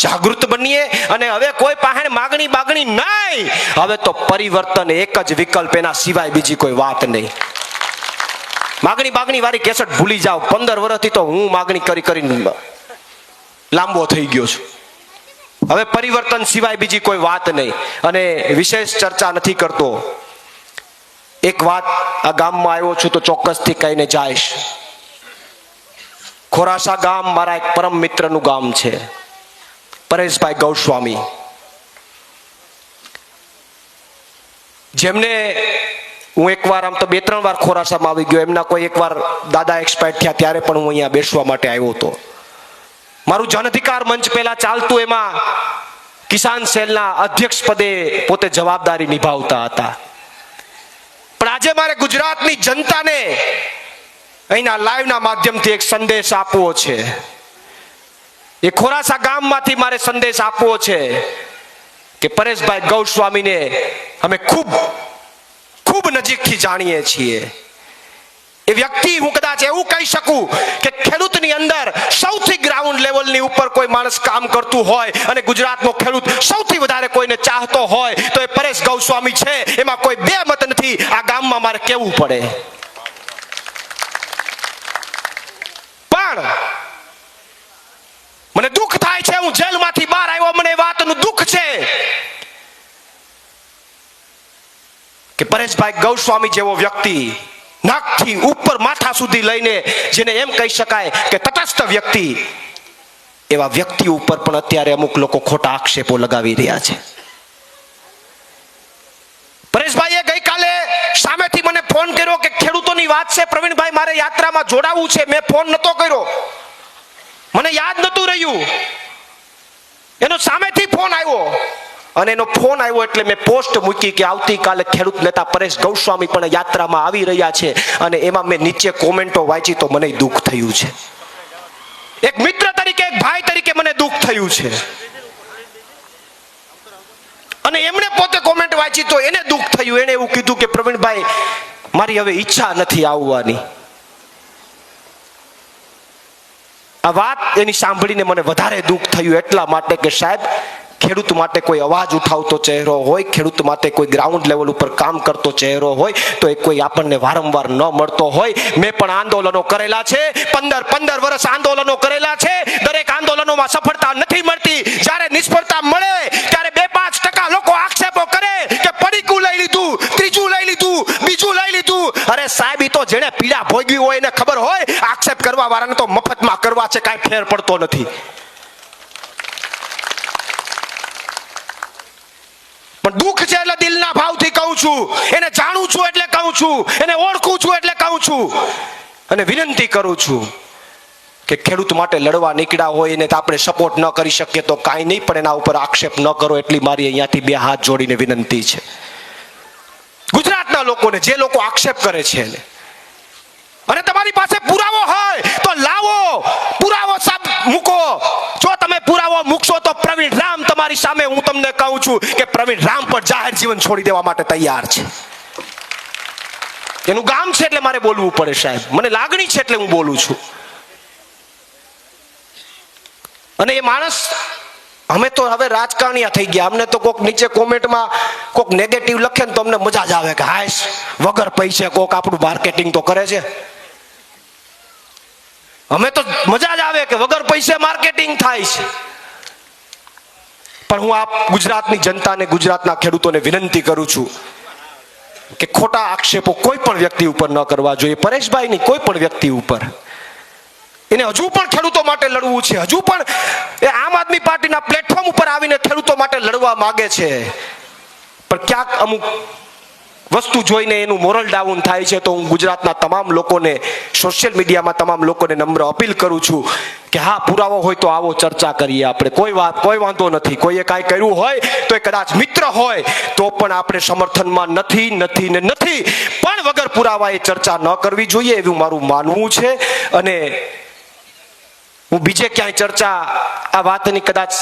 Speaker 2: જાગૃત બનીએ અને હવે કોઈ પાસે માગણી નહીં. હવે તો પરિવર્તન એક જ વિકલ્પ, એના સિવાય બીજી કોઈ વાત નહીં. માગણી વાળી કેસેટ ભૂલી જાઓ. 15 વર્ષથી તો હું માગણી કરી લાંબો થઈ ગયો છું. હવે પરિવર્તન સિવાય બીજી કોઈ વાત નહીં. અને વિશેષ ચર્ચા નથી કરતો. એક વાત, આ ગામમાં આવ્યો છું તો ચોક્કસથી કહીને જાઈશ. ખોરાસા ગામ મારા એક પરમ મિત્રનું ગામ છે, પરેશભાઈ ગૌસ્વામી, જેમને હું એકવાર, આમ તો 2-3 વાર ખોરાસામાં આવી ગયો. એમના કોઈ એકવાર દાદા એક્સપાયર થયા ત્યારે પણ હું અહીંયા બેસવા માટે આવ્યો હતો. મારું જન અધિકાર મંચ પહેલા ચાલતું, એમાં કિસાન સેલના અધ્યક્ષ પદે પોતે જવાબદારી નિભાવતા હતા. પણ આજે મારે ગુજરાતની જનતાને અહીંના લાઈવના માધ્યમથી એક સંદેશ આપવો છે. એ ખોરાસા ગામમાંથી મારે સંદેશ આપવો છે કે પરેશભાઈ ગૌસ્વામીને અમે ખૂબ નજીકથી જાણીએ છીએ. એ વ્યક્તિ, હું કદાચ એવું કહી શકું કે ખેડૂતની અંદર સૌથી ગ્રાઉન્ડ લેવલની ઉપર કોઈ માણસ કામ કરતું હોય અને ગુજરાતનો ખેડૂત સૌથી વધારે કોઈને ચાહતો હોય તો એ પરેશ ગૌસ્વામી છે. એમાં કોઈ બે મત નથી. આ ગામમાં મારે કહેવું પડે. પણ મને દુઃખ થાય છે, હું જેલમાંથી બહાર આવ્યો, મને વાતનું દુઃખ છે કે પરેશભાઈ ગૌસ્વામી જેવો વ્યક્તિ, નાકથી ઉપર માથા સુધી લઈને જેને એમ કહી શકાય કે તટસ્થ વ્યક્તિ, એવા વ્યક્તિ ઉપર પણ અત્યારે અમુક લોકો ખોટા આક્ષેપો લગાવી રહ્યા છે. પરેશભાઈએ ગઈકાલે સામેથી મને ફોન કર્યો કે ખેડૂતોની વાત છે પ્રવીણભાઈ, મારે યાત્રામાં જોડાવું છે. મેં ફોન નતો કર્યો, મને યાદ નતું રહ્યું. એનો સામેથી ફોન આવ્યો અને એનો ફોન આવ્યો એટલે મેં પોસ્ટ મૂકી કે આવતીકાલે ખેડૂત નેતા પરેશ ગૌસ્વામી પણ યાત્રામાં આવી રહ્યા છે. અને એમાં મેં નીચે કોમેન્ટો વાંચી તો મને દુઃખ થયું છે. એક મિત્ર તરીકે, એક ભાઈ તરીકે મને દુઃખ થયું છે. અને એમણે પોતે કોમેન્ટ વાંચી તો એને દુઃખ થયું. એને એવું કીધું કે પ્રવીણભાઈ, મારી હવે ઈચ્છા નથી આવવાની. આ વાત એની સાંભળીને મને વધારે દુઃખ થયું, એટલા માટે કે સાહેબ, ખેડૂત માટે કોઈ અવાજ ઉઠાવતો ચહેરો હોય, ખેડૂત માટે કોઈ ગ્રાઉન્ડ લેવલ ઉપર કામ કરતો ચહેરો હોય તો એ કોઈ આપણને વારંવાર ન મળતો હોય. મેં પણ આંદોલનો કરેલા છે, 15 વર્ષ આંદોલનો કરેલા છે. દરેક આંદોલનોમાં સફળતા નથી મળતી. જ્યારે નિષ્ફળતા મળે ત્યારે 2-5% લોકો આક્ષેપો કરે કે પડીકું લઈ લીધું, ત્રીજું લઈ લીધું, બીજું લઈ લીધું. અરે સાહેબ, ઈ તો જેને પીડા ભોગવી હોય એને ખબર હોય. આક્ષેપ કરવા વાળાને તો મફતમાં કરવા છે, કાંઈ ફેર પડતો નથી. પણ દુઃખ છે એટલે દિલના ભાવથી કહું છું. એને જાણું છું એટલે કહું છું, એને ઓળખું છું એટલે કહું છું. અને વિનંતી કરું છું કે ખેડૂત માટે લડવા નીકળ્યા હોય એને આપણે સપોર્ટ ન કરી શકીએ તો કાંઈ નહીં, પણ એના ઉપર આક્ષેપ ન કરો, એટલી મારી અહીંયાથી 2 હાથ જોડીને વિનંતી છે. ગુજરાતના લોકોને, જે લોકો આક્ષેપ કરે છે એને, અને તમારી પાસે પુરાવો હોય તો લાવો, પુરાવો સાબ મૂકો. જો તમે પુરાવો મૂકશો તો પ્રવીણ રામ તમારી સામે, હું તમને કહું છું કે પ્રવીણ રામ પણ જાહેર જીવન છોડી દેવા માટે તૈયાર છે. એનું ગામ છે એટલે મારે બોલવું પડે સાહેબ, મને લાગણી છે એટલે હું બોલું છું. અને એ માણસ, અમે તો હવે રાજકારણીયા થઈ ગયા. અમને તો કોક નીચે કોમેન્ટમાં કોક નેગેટિવ લખે ને તો અમને મજા જ આવે કે હાશ, વગર પૈસે કોક આપણું માર્કેટિંગ તો કરે છે. અમે તો મજા જ આવે કે વગર પૈસે માર્કેટિંગ થાય છે. પણ હું આ ગુજરાતની જનતાને, ગુજરાતના ખેડૂતોને વિનંતી કરું છું, કે ખોટા આક્ષેપો કોઈ પણ વ્યક્તિ ઉપર ન કરવા જોઈએ. પરેશભાઈની કોઈ પણ વ્યક્તિ ઉપર એને હજુ પણ ખેડૂતો માટે લડવું છે. હજુ પણ એ આમ આદમી પાર્ટીના પ્લેટફોર્મ ઉપર આવીને ખેડૂતો માટે લડવા માંગે છે. પણ ક્યાંક અમુક વસ્તુ જોઈને એનું મોરલ ડાઉન થાય છે. તો હું ગુજરાતના તમામ લોકોને, સોશિયલ મીડિયામાં તમામ લોકોને નમ્ર અપીલ કરું છું કે હા, પુરાવો હોય તો આવો ચર્ચા કરીએ. આપણે કોઈ વાંધો નથી. કોઈએ કાંઈ કર્યું હોય તો એ કદાચ મિત્ર હોય તો પણ આપણે સમર્થનમાં નથી પણ વગર પુરાવા એ ચર્ચા ન કરવી જોઈએ એવું મારું માનવું છે. અને હું બીજે ક્યાંય ચર્ચા આ વાતની કદાચ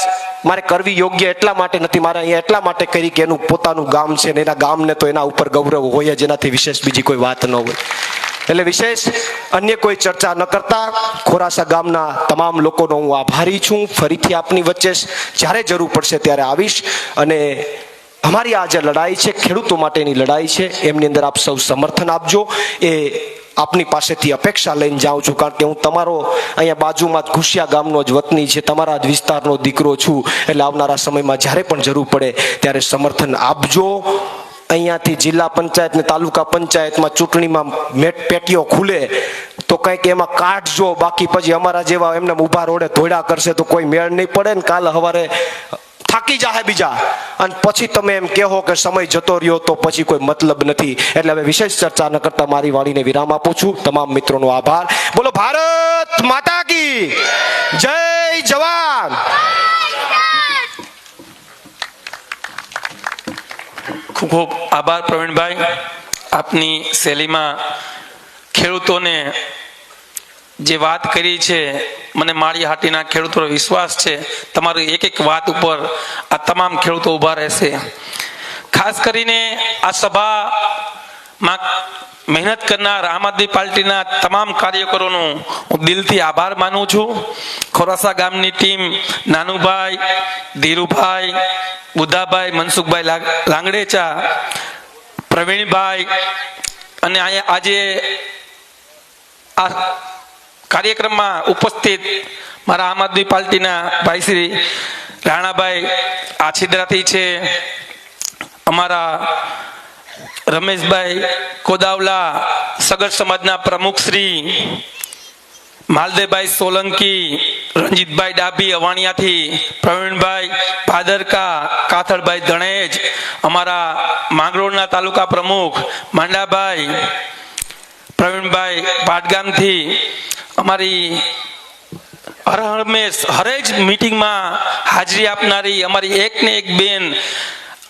Speaker 2: મારે કરવી યોગ્ય એટલા માટે નથી, મારે અહીંયા એટલા માટે કરી કે એનું પોતાનું ગામ છે ને એના ગામને તો એના ઉપર ગૌરવ હોય જ, એનાથી વિશેષ બીજી કોઈ વાત ન હોય. એટલે વિશેષ અન્ય કોઈ ચર્ચા ન કરતા ખોરાસા ગામના તમામ લોકોનો હું આભારી છું. ફરીથી આપની વચ્ચે જ્યારે જરૂર પડશે ત્યારે આવીશ. અને અમારી આ જે લડાઈ છે, ખેડૂતો માટેની લડાઈ છે, એમની અંદર આપ સૌ સમર્થન આપજો. એ આપની પાસેથી અપેક્ષા લઈને જાઉં છું. કારણ કે હું તમારો અહીંયા બાજુમાં જ ઘુસિયા ગામનો જ વતની છે, તમારા જ વિસ્તારનો દીકરો છું. એટલે આવનારા સમયમાં જ્યારે પણ જરૂર પડે ત્યારે સમર્થન આપજો. અહીંયાથી જિલ્લા પંચાયત ને તાલુકા પંચાયતમાં ચૂંટણીમાં પેટીઓ ખુલે તો કંઈક એમાં કાઢજો. બાકી પછી અમારા જેવા એમને ઊભા રોડે ધોળા કરશે તો કોઈ મેળ નહીં પડે ને. કાલ સવારે થાકી જાહે બીજા, અને પછી તમે એમ કહો કે સમય જતો રહ્યો તો પછી કોઈ મતલબ નથી. એટલે હવે વિશેષ ચર્ચા ન કરતા મારી વાણીને વિરામ આપું છું. તમામ મિત્રોનો આભાર. બોલો ભારત માતા કી જય. જવાન.
Speaker 1: ખૂબ ખૂબ આભાર પ્રવીણભાઈ. આપની શૈલીમાં ખેડૂતોને જે વાત કરી છે, મને માળી હાટીના ખેડૂતોનો વિશ્વાસ છે તમારી એક એક વાત ઉપર આ તમામ ખેડૂતો ઊભા રહેશે. ખાસ કરીને આ સભામાં મહેનત કરનાર આમ આદમી પાર્ટીના તમામ કાર્યકરોનો હું દિલથી આભાર માનું છું. ખોરાસા ગામની ટીમ, નાનુભાઈ, ધીરુભાઈ, બુદ્ધાભાઈ, મનસુખભાઈ લાંગડેચા, પ્રવીણભાઈ, અને આજે આ કાર્યક્રમમાં ઉપસ્થિત મારા આમ આદમી પાર્ટીના ભાઈ શ્રી રાણાભાઈ આછીદરાથી છે, અમારા રમેશભાઈ કોદાવલા, સગર સમાજના પ્રમુખ શ્રી માલદેવભાઈ સોલંકી, રંજીતભાઈ ડાભી અવાણિયાથી, પ્રવીણભાઈ ભાદરકા, કાથળભાઈ ધણેજ, અમારા માંગરોળના તાલુકા પ્રમુખ માંડાભાઈ, પ્રવીણભાઈ પાટગામથી, અમારી હરહમેશ હરેજ મીટિંગમાં હાજરી આપનારી અમારી એક ને એક બેન,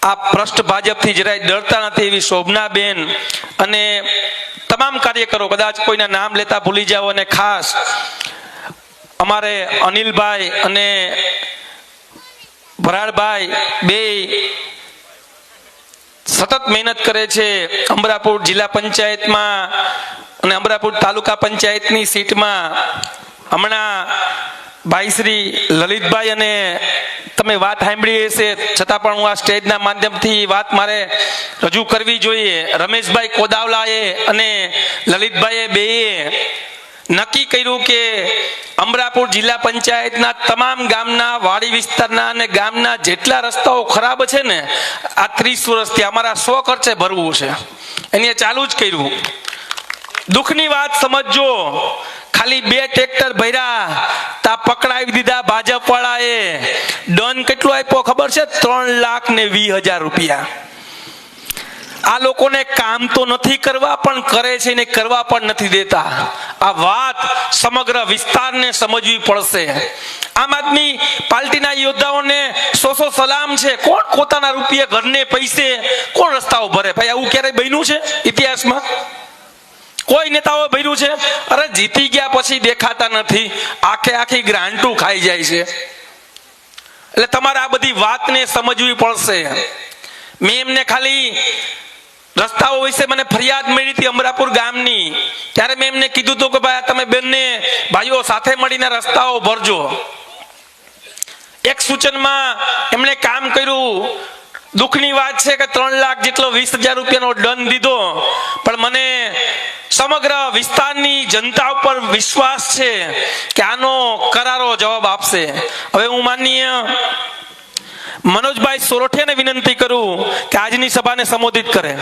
Speaker 1: આ ભ્રષ્ટ ભાજપથી જરાય ડરતા નથી એવી શોભનાબેન, અને તમામ કાર્યકરો, કદાચ કોઈના નામ લેતા ભૂલી જાઓ, અને ખાસ અમારે અનિલભાઈ અને ભરાડભાઈ બે સતત મહેનત કરે છે. અમરાપુર જિલ્લા પંચાયતમાં અને અમરાપુર તાલુકા પંચાયતની સીટમાં હમણાં ભાઈ શ્રી લલિતભાઈ, અને તમે વાત સાંભળી હશે છતાં પણ હું આ સ્ટેજના માધ્યમથી વાત મારે રજૂ કરવી જોઈએ. રમેશભાઈ કોદાવલાએ અને લલિતભાઈએ બેએ નક્કી કર્યું કે અમરાપુર જિલ્લા પંચાયતના તમામ ગામના વાડી વિસ્તારના અને ગામના જેટલા રસ્તાઓ ખરાબ છે ને, આ 30 વર્ષથી અમારા 100 ખર્ચે ભરવું છે. એને ચાલુ જ કર્યું. દુઃખની વાત સમજજો, ખાલી 2 ટ્રેક્ટર ભર્યા તા પકડાવી દીધા ભાજપ વાળાએ. દંડ કેટલો આપ્યો ખબર છે? 3,20,000 રૂપિયા. આ લોકોને કામ તો નથી કરવા, પણ કરે છે ને કરવા પણ નથી દેતા. આ વાત સમગ્ર વિસ્તારને સમજવી પડશે. આમ આદમી પાર્ટીના યોદ્ધાઓને 100 સલામ છે. કોણ પોતાના રૂપિયા ઘરને પૈસે કોણ રસ્તાઓ ભરે? ભાઈ આવું ક્યારેય બન્યું છે ઇતિહાસમાં? કોઈ નેતાઓ ભર્યું છે? અરે જીતી ગયા પછી દેખાતા નથી, આખી ગ્રાન્ટું ખાઈ જાય છે. એટલે તમારે આ બધી વાતને સમજવી પડશે. મેં એમને ખાલી રસ્તાઓ વિશે મને ફરિયાદ મળી હતી અમરાપુર ગામની, ત્યારે મેં એમને કીધું હતું કે ભાઈ તમે બંને ભાઈઓ સાથે મળીને રસ્તાઓ ભરજો. એક સૂચનમાં એમણે કામ કર્યું. દુઃખની વાત છે કે 3 લાખ જેટલો 20,000 રૂપિયાનો દંડ દીધો, પણ મને સમગ્ર વિસ્તારની જનતા ઉપર વિશ્વાસ છે કે આનો કરારો જવાબ આપશે. હવે હું માનનીય મનોજભાઈ સોરઠિયાને વિનંતી કરું કે આજની સભાને સંબોધિત કરે.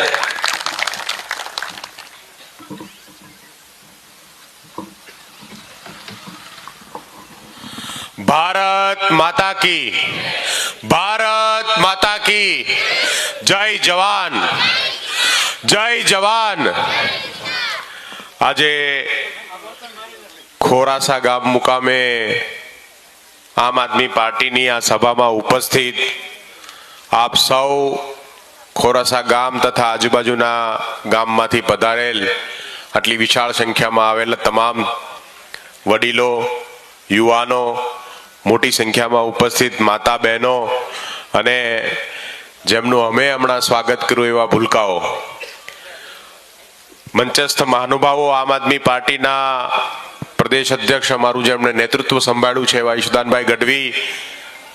Speaker 3: ભારત માતા કી, ભારત માતા કી, જય જવાન, જય જવાન. આજે ખોરાસા ગામ મુકામે આમ આદમી પાર્ટીની આ સભામાં ઉપસ્થિત આપ સૌ ખોરાસા ગામ તથા આજુબાજુના ગામમાંથી પધારેલ આટલી વિશાળ સંખ્યામાં આવેલા તમામ વડીલો, યુવાનો, મોટી સંખ્યામાં ઉપસ્થિત માતા બહેનો અને જેમનું અમે હમણાં સ્વાગત કર્યું એવા ભૂલકાઓ, મંચસ્થ મહાનુભાવો, આમ આદમી પાર્ટીના પ્રદેશ અધ્યક્ષ અમારું જેમણે નેતૃત્વ સંભાળ્યું છે એવા ઈશુદાનભાઈ ગઢવી,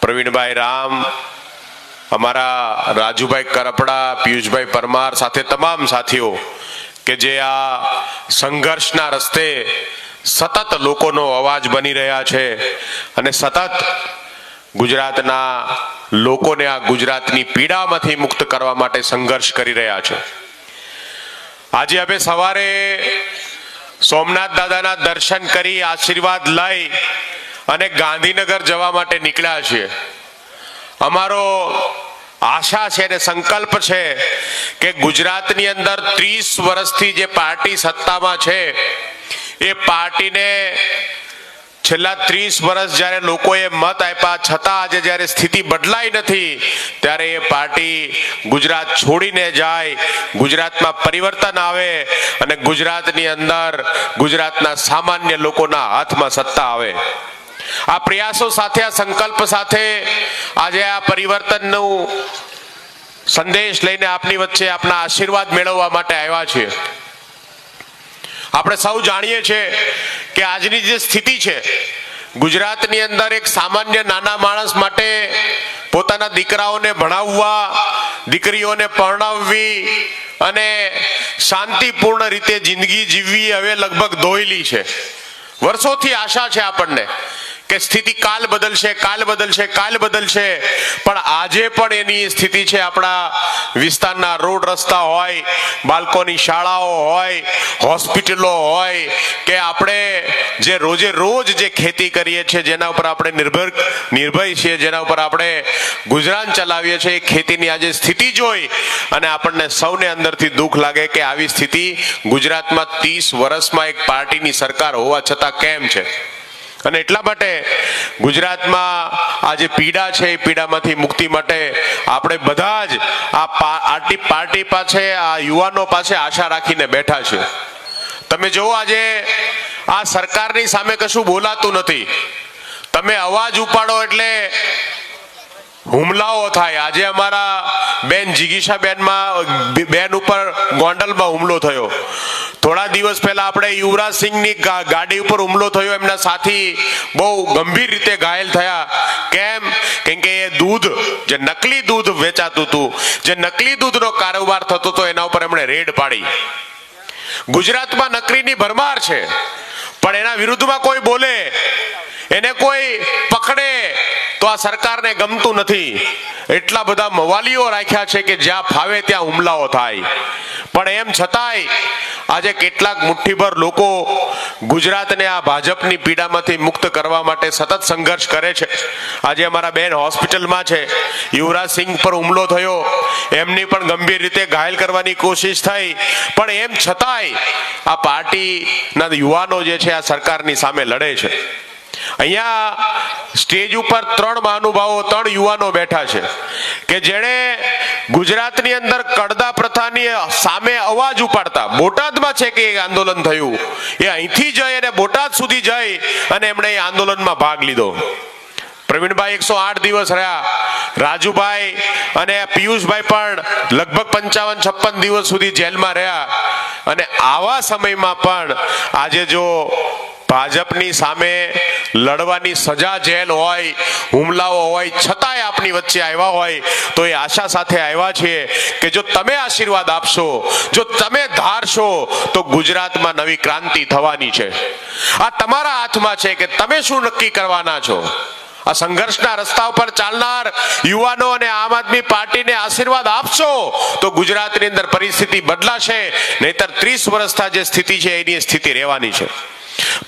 Speaker 3: પ્રવીણભાઈ રામ, અમારા રાજુભાઈ કરપડા, પિયુષભાઈ પરમાર સાથે તમામ સાથીઓ કે જે આ સંઘર્ષના રસ્તે સતત લોકોનો અવાજ બની રહ્યા છે અને સતત ગુજરાતના લોકોને આ ગુજરાતની પીડામાંથી મુક્ત કરવા માટે સંઘર્ષ કરી રહ્યા છે. આજે અમે સવારે સોમનાથ દાદાના દર્શન કરી આશીર્વાદ લઈ અને ગાંધીનગર જવા માટે નીકળ્યા છીએ. અમારો આશા છે અને સંકલ્પ છે કે ગુજરાતની અંદર 30 વર્ષથી જે પાર્ટી સત્તામાં છે એ પાર્ટીને છેલ્લા 30 વર્ષ જ્યારે લોકોએ મત આપ્યા છતાં આજે જ્યારે સ્થિતિ બદલાઈ નથી ત્યારે એ પાર્ટી ગુજરાત છોડીને જાય, ગુજરાતમાં પરિવર્તન આવે અને ગુજરાતની અંદર ગુજરાતના સામાન્ય લોકોના હાથમાં સત્તા આવે. આ પ્રયાસો સાથે, આ સંકલ્પ સાથે આજે આ પરિવર્તનનું સંદેશ લઈને આપની વચ્ચે આપના આશીર્વાદ મેળવવા માટે આવ્યા છીએ. આપણે સૌ જાણીએ છીએ કે આજની જે સ્થિતિ છે ગુજરાતની અંદર એક સામાન્ય નાના માણસ માટે પોતાના દીકરાઓને ભણાવવા, દીકરીઓને પરણાવવી અને શાંતિપૂર્ણ રીતે જિંદગી જીવવી હવે લગભગ ધોયેલી છે. વર્ષોથી આશા છે આપણને કે સ્થિતિ કાલ બદલશે, કાલ બદલશે, કાલ બદલશે, પણ આજે પણ એની સ્થિતિ છે. આપણા વિસ્તારના રોડ રસ્તા હોય, બાળકોની શાળાઓ હોય, હોસ્પિટલો હોય કે આપણે જે રોજે રોજ જે ખેતી કરીએ છીએ, જેના ઉપર આપણે નિર્ભય છીએ, જેના ઉપર આપણે ગુજરાન ચલાવીએ છીએ, એ ખેતીની આજે સ્થિતિ જોઈ અને આપણને સૌને અંદરથી દુઃખ લાગે કે આવી સ્થિતિ ગુજરાતમાં 30 વર્ષમાં એક પાર્ટીની સરકાર હોવા છતાં કેમ છે. અને એટલા માટે ગુજરાતમાં આ જે પીડા છે એ પીડામાંથી મુક્તિ માટે આપણે બધા જ આ પાર્ટી પાસે, આ યુવાનો પાસે આશા રાખીને બેઠા છે. તમે જુઓ આજે આ સરકારની સામે કશું બોલાતું નથી. તમે અવાજ ઉપાડો એટલે હુમલાઓ થાય. આજે અમારા બેન જીગીશા બેન ઉપર ગોંડલમાં હુમલો થયો. થોડા દિવસ પહેલા આપણે યુવરાજસિંહની ગાડી ઉપર હુમલો થયો, એમના સાથી બહુ ગંભીર રીતે ઘાયલ થયા. કેમ? કેમ કે એ દૂધ, જે નકલી દૂધ વેચાતું હતું, જે નકલી દૂધનો કારોબાર થતો હતો, એના ઉપર એમણે રેડ પાડી. ગુજરાતમાં નકલીની ભરમાર છે, પણ એના વિરુદ્ધમાં કોઈ બોલે, એને કોઈ પકડે તો આ સરકારને ગમતું નથી. એટલા બધા મવાલીઓ રાખ્યા છે કે જ્યાં ફાવે ત્યાં હુમલાઓ થાય. પણ એમ છતાંય આજે કેટલાક મુઠ્ઠીભર લોકો ગુજરાતને આ ભાજપની પીડામાંથી મુક્ત કરવા માટે સતત સંઘર્ષ કરે છે. આજે અમારા બેન હોસ્પિટલમાં છે, યુવરાજસિંહ પર હુમલો થયો, એમની પણ ગંભીર રીતે ઘાયલ કરવાની કોશિશ થઈ, પણ એમ છતાંય આ પાર્ટીના યુવાનો જે છે આ સરકારની સામે લડે છે. અહીંયા સ્ટેજ ઉપર 3 મહાનુભાવો, 3 યુવાનો બેઠા છે કે જેણે ગુજરાતની અંદર કડદા પ્રથાની સામે અવાજ ઉપાડતા, બોટાદમાં છે કે એક આંદોલન થયું, એ અહીંથી જઈ અને બોટાદ સુધી જઈ અને એમણે એ આંદોલનમાં ભાગ લીધો. પ્રવીણભાઈ 108 દિવસ રહ્યા, રાજુભાઈ અને પિયુષભાઈ પણ લગભગ 55-56 દિવસ સુધી જેલમાં રહ્યા. અને આવા સમયમાં પણ આજે જો ભાજપની સામે લડવાની સજા જેલ હોય, હુમલાઓ હોય, છતાંય આપની વચ્ચે આવ્યા હોય તો એ આશા સાથે આવ્યા છીએ કે જો તમે આશીર્વાદ આપશો, જો તમે ધારશો તો ગુજરાતમાં નવી ક્રાંતિ થવાની છે. આ તમારા હાથમાં છે કે તમે શું નક્કી કરવાના છો. આ સંઘર્ષના રસ્તા ઉપર ચાલનાર યુવાનો અને આમ આદમી પાર્ટીને આશીર્વાદ આપશો તો ગુજરાતની અંદર પરિસ્થિતિ બદલાશે, નહીતર 30 વર્ષથી જે સ્થિતિ છે એની સ્થિતિ રહેવાની છે.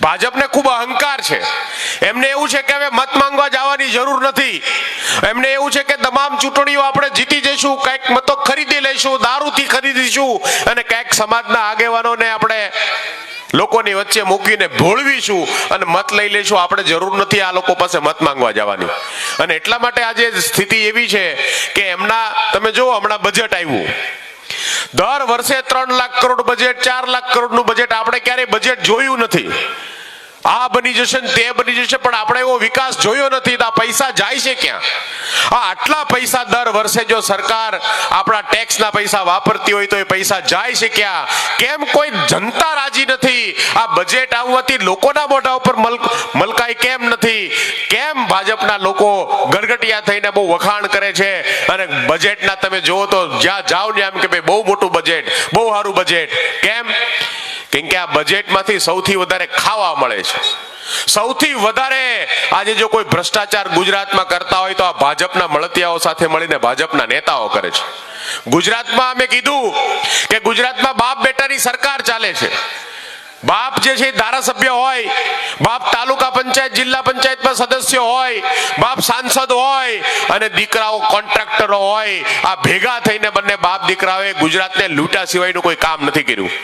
Speaker 3: ભાજપને ખૂબ અહંકાર છે. એમને એવું છે કે હવે મત માંગવા જવાની જરૂર નથી. એમને એવું છે કે તમામ ચૂંટણીઓ આપણે જીતી જઈશું, કંઈક મતો ખરીદી લઈશું, દારૂથી ખરીદીશું અને કંઈક સમાજના આગેવાનોને આપણે લોકોની વચ્ચે મૂકીને ભોળવીશું અને મત લઈ લઈશું. આપણે જરૂર નથી આ લોકો પાસે મત માંગવા જવાની. અને એટલા માટે આજે સ્થિતિ એવી છે કે એમના, તમે જુઓ હમણાં બજેટ આવ્યું, દર વર્ષે 3 લાખ કરોડ બજેટ, 4 લાખ કરોડનું બજેટ. આપણે ક્યારેય બજેટ જોયું નથી. આ બની જશે ને તે બની જશે, પણ આપણે એવો વિકાસ જોયો નથી. આ પૈસા જાય છે ક્યાં? આ આટલા પૈસા દર વર્ષે જો સરકાર આપણા ટેક્સના પૈસા વાપરતી હોય તો એ પૈસા જાય છે ક્યાં? કેમ કોઈ જનતા રાજી નથી? આ બજેટ આવવાથી લોકોના મોઢા ઉપર મલકાઈ કેમ નથી? કેમ ભાજપના લોકો ગરગટિયા થઈને બહુ વખાણ કરે છે? અને બજેટના તમે જુઓ તો જ્યાં જાઓ ને એમ કે ભાઈ બહુ મોટું બજેટ, બહુ સારું બજેટ. કેમ? કેમ કે આ બજેટમાંથી સૌથી વધારે ખાવા મળે છે. સૌથી વધારે આજે જો કોઈ ભ્રષ્ટાચાર ગુજરાતમાં કરતા હોય તો આ ભાજપના મળતિયાઓ સાથે મળીને ભાજપના નેતાઓ કરે છે. ગુજરાતમાં અમે કીધું કે ગુજરાતમાં બાપ બેટાની સરકાર ચાલે છે. બાપ જે છે ધારાસભ્ય હોય, બાપ તાલુકા પંચાયત જિલ્લા પંચાયતમાં સદસ્ય હોય, બાપ સાંસદ હોય અને દીકરાઓ કોન્ટ્રાક્ટરો હોય. આ ભેગા થઈને બંને બાપ દીકરાઓએ ગુજરાતને લૂંટા સિવાયનું કોઈ કામ નથી કર્યું.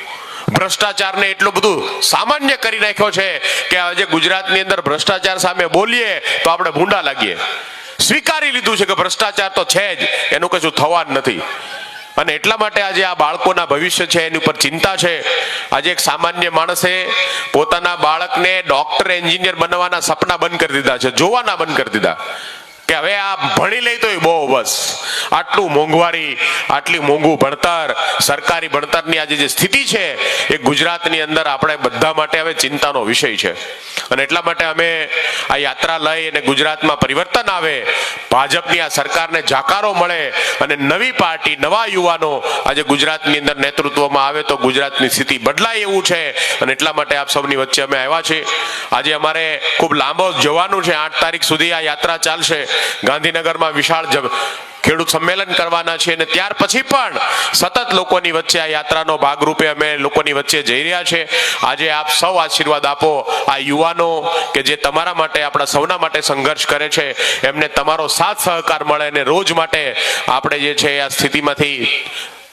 Speaker 3: ભ્રષ્ટાચારને એટલું બધું સામાન્ય કરી નાખ્યો છે કે આજે ગુજરાતની અંદર ભ્રષ્ટાચાર સામે બોલીએ તો આપણે ભૂંડા લાગીએ. સ્વીકારી લીધું છે કે ભ્રષ્ટાચાર તો છે જ, એનું કશું થવા જ નથી. અને એટલા માટે આજે આ બાળકોના ભવિષ્ય છે એની ઉપર ચિંતા છે. આજે એક સામાન્ય માણસે પોતાના બાળકને ડોક્ટર એન્જિનિયર બનવાના સપના બંધ કરી દીધા છે, જોવાના બંધ કરી દીધા કે હવે આ ભણી લઈ તો બહુ બસ. આટલું મોંઘવારી, આટલી મોંઘું ભણતર, સરકારી ભણતરની આજે જે સ્થિતિ છે એ ગુજરાતની અંદર આપણે બધા માટે હવે ચિંતાનો વિષય છે. અને એટલા માટે અમે આ યાત્રા લઈ અને ગુજરાતમાં પરિવર્તન આવે, ભાજપની આ સરકારને જાકારો મળે અને નવી પાર્ટી, નવા યુવાનો આજે ગુજરાતની અંદર નેતૃત્વમાં આવે તો ગુજરાતની સ્થિતિ બદલાય એવું છે. અને એટલા માટે આપ સૌની વચ્ચે અમે આવ્યા છીએ. આજે અમારે ખૂબ લાંબો જવાનું છે. 8 તારીખ સુધી આ યાત્રા ચાલશે. ગાંધીનગરમાં વિશાળ ખેડૂત સંમેલન કરવાના છે અને ત્યાર પછી પણ સતત લોકોની વચ્ચે આ યાત્રાનો ભાગરૂપે અમે લોકોની વચ્ચે જઈ રહ્યા છે. આજે આપ સૌ આશીર્વાદ આપો. આ યુવાનો કે જે તમારા માટે, આપણા સૌના માટે સંઘર્ષ કરે છે, એમને તમારો સાથ સહકાર મળે અને રોજ માટે આપણે જે છે આ સ્થિતિમાંથી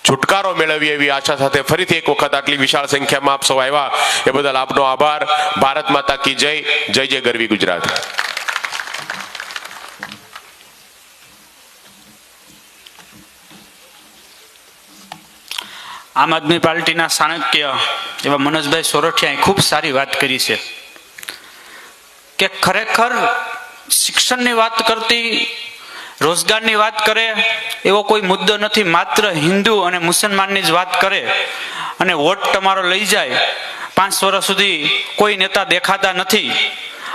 Speaker 3: છુટકારો મેળવીએ એવી આશા સાથે ફરીથી એક વખત આટલી વિશાળ સંખ્યામાં આપ સૌ આવ્યા એ બદલ આપનો આભાર. ભારત માતા કી જય. જય જય ગરવી ગુજરાત.
Speaker 4: આમ આદમી પાર્ટીના ચાણક્ય એવા મનોજભાઈ સોરઠિયાએ ખૂબ સારી વાત કરી છે કે ખરેખર શિક્ષણની વાત કરતી, રોજગારની વાત કરે એવો કોઈ મુદ્દો નથી. માત્ર હિન્દુ અને મુસલમાનની જ વાત કરે અને વોટ તમારો લઈ જાય. 5 વર્ષ સુધી કોઈ નેતા દેખાતા નથી.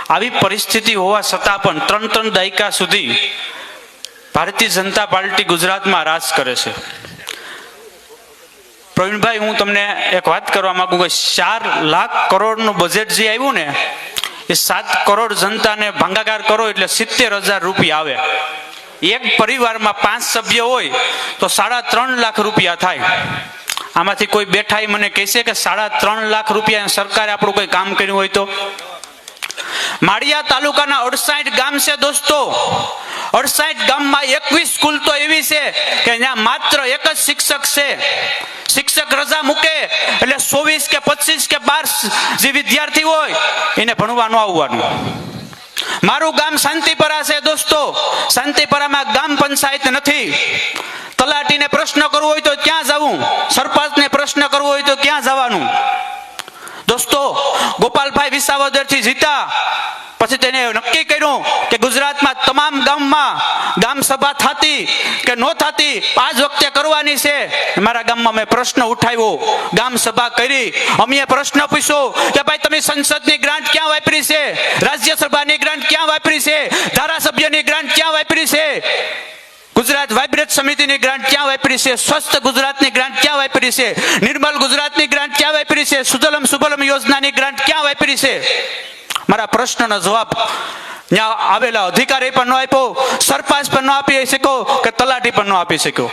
Speaker 4: આવી પરિસ્થિતિ હોવા છતાં પણ 3 દાયકા સુધી ભારતીય જનતા પાર્ટી ગુજરાતમાં રાજ કરે છે. પ્રવીણભાઈ, હું તમને એક વાત કરવા માંગુ કે 4 લાખ કરોડનું બજેટ જે આવ્યું ને એ 7 કરોડ જનતાને ભાંગાકાર કરો એટલે 70,000 રૂપિયા આવે. એક પરિવારમાં 5 સભ્ય હોય તો 3.5 લાખ રૂપિયા થાય. આમાંથી કોઈ બેઠા મને કહેશે કે 3.5 લાખ રૂપિયા સરકારે આપણું કોઈ કામ કર્યું હોય તો? માળિયા તાલુકાના 68 ગામ છે દોસ્તો. 68 ગામમાં 21 સ્કૂલ તો એવી છે કે ત્યાં માત્ર એક જ શિક્ષક છે. શિક્ષક રજા મૂકે એટલે 24 કે 25 કે 12 જે વિદ્યાર્થી હોય એને ભણવા ન આવવાનું. મારું ગામ શાંતિપરા છે દોસ્તો. શાંતિપરામાં ગામ પંચાયત નથી. તલાટીને પ્રશ્ન કરવો હોય તો ક્યાં જવું? સરપંચને પ્રશ્ન કરવો હોય તો ક્યાં જવાનું? દોસ્તો, ગોપાલભાઈ વિસાવદર થી જીતા પછી તેને નક્કી કર્યું કે ગુજરાતમાં તમામ ગામમાં ગામ સભા થતી કે ન થતી 5 વખતે કરવાની છે. મારા ગામમાં મેં પ્રશ્ન ઉઠાવ્યો, ગામ સભા કરી. અમે પ્રશ્ન પૂછ્યો કે ભાઈ તમે સંસદની ગ્રાન્ટ ક્યાં વાપરી છે? રાજ્યસભાની ગ્રાન્ટ ક્યાં વાપરી છે? ધારાસભ્યની ગ્રાન્ટ ક્યાં વાપરી છે? ગુજરાત વાઇબ્રન્ટ સમિતિની ગ્રાન્ટ ક્યાં વાપરી છે? સ્વસ્થ ગુજરાતની ગ્રાન્ટ ક્યાં વાપરી છે? નિર્મલ ગુજરાતની ગ્રાન્ટ ક્યાં વાપરી છે? સુજલમ સુફલમ યોજનાની ગ્રાન્ટ ક્યાં વાપરી છે? મારા પ્રશ્નનો જવાબ ત્યાં આવેલા અધિકારી પણ ન આપ્યો, સરપંચ પણ ન આપી શક્યો કે તલાટી પણ ન આપી શક્યો.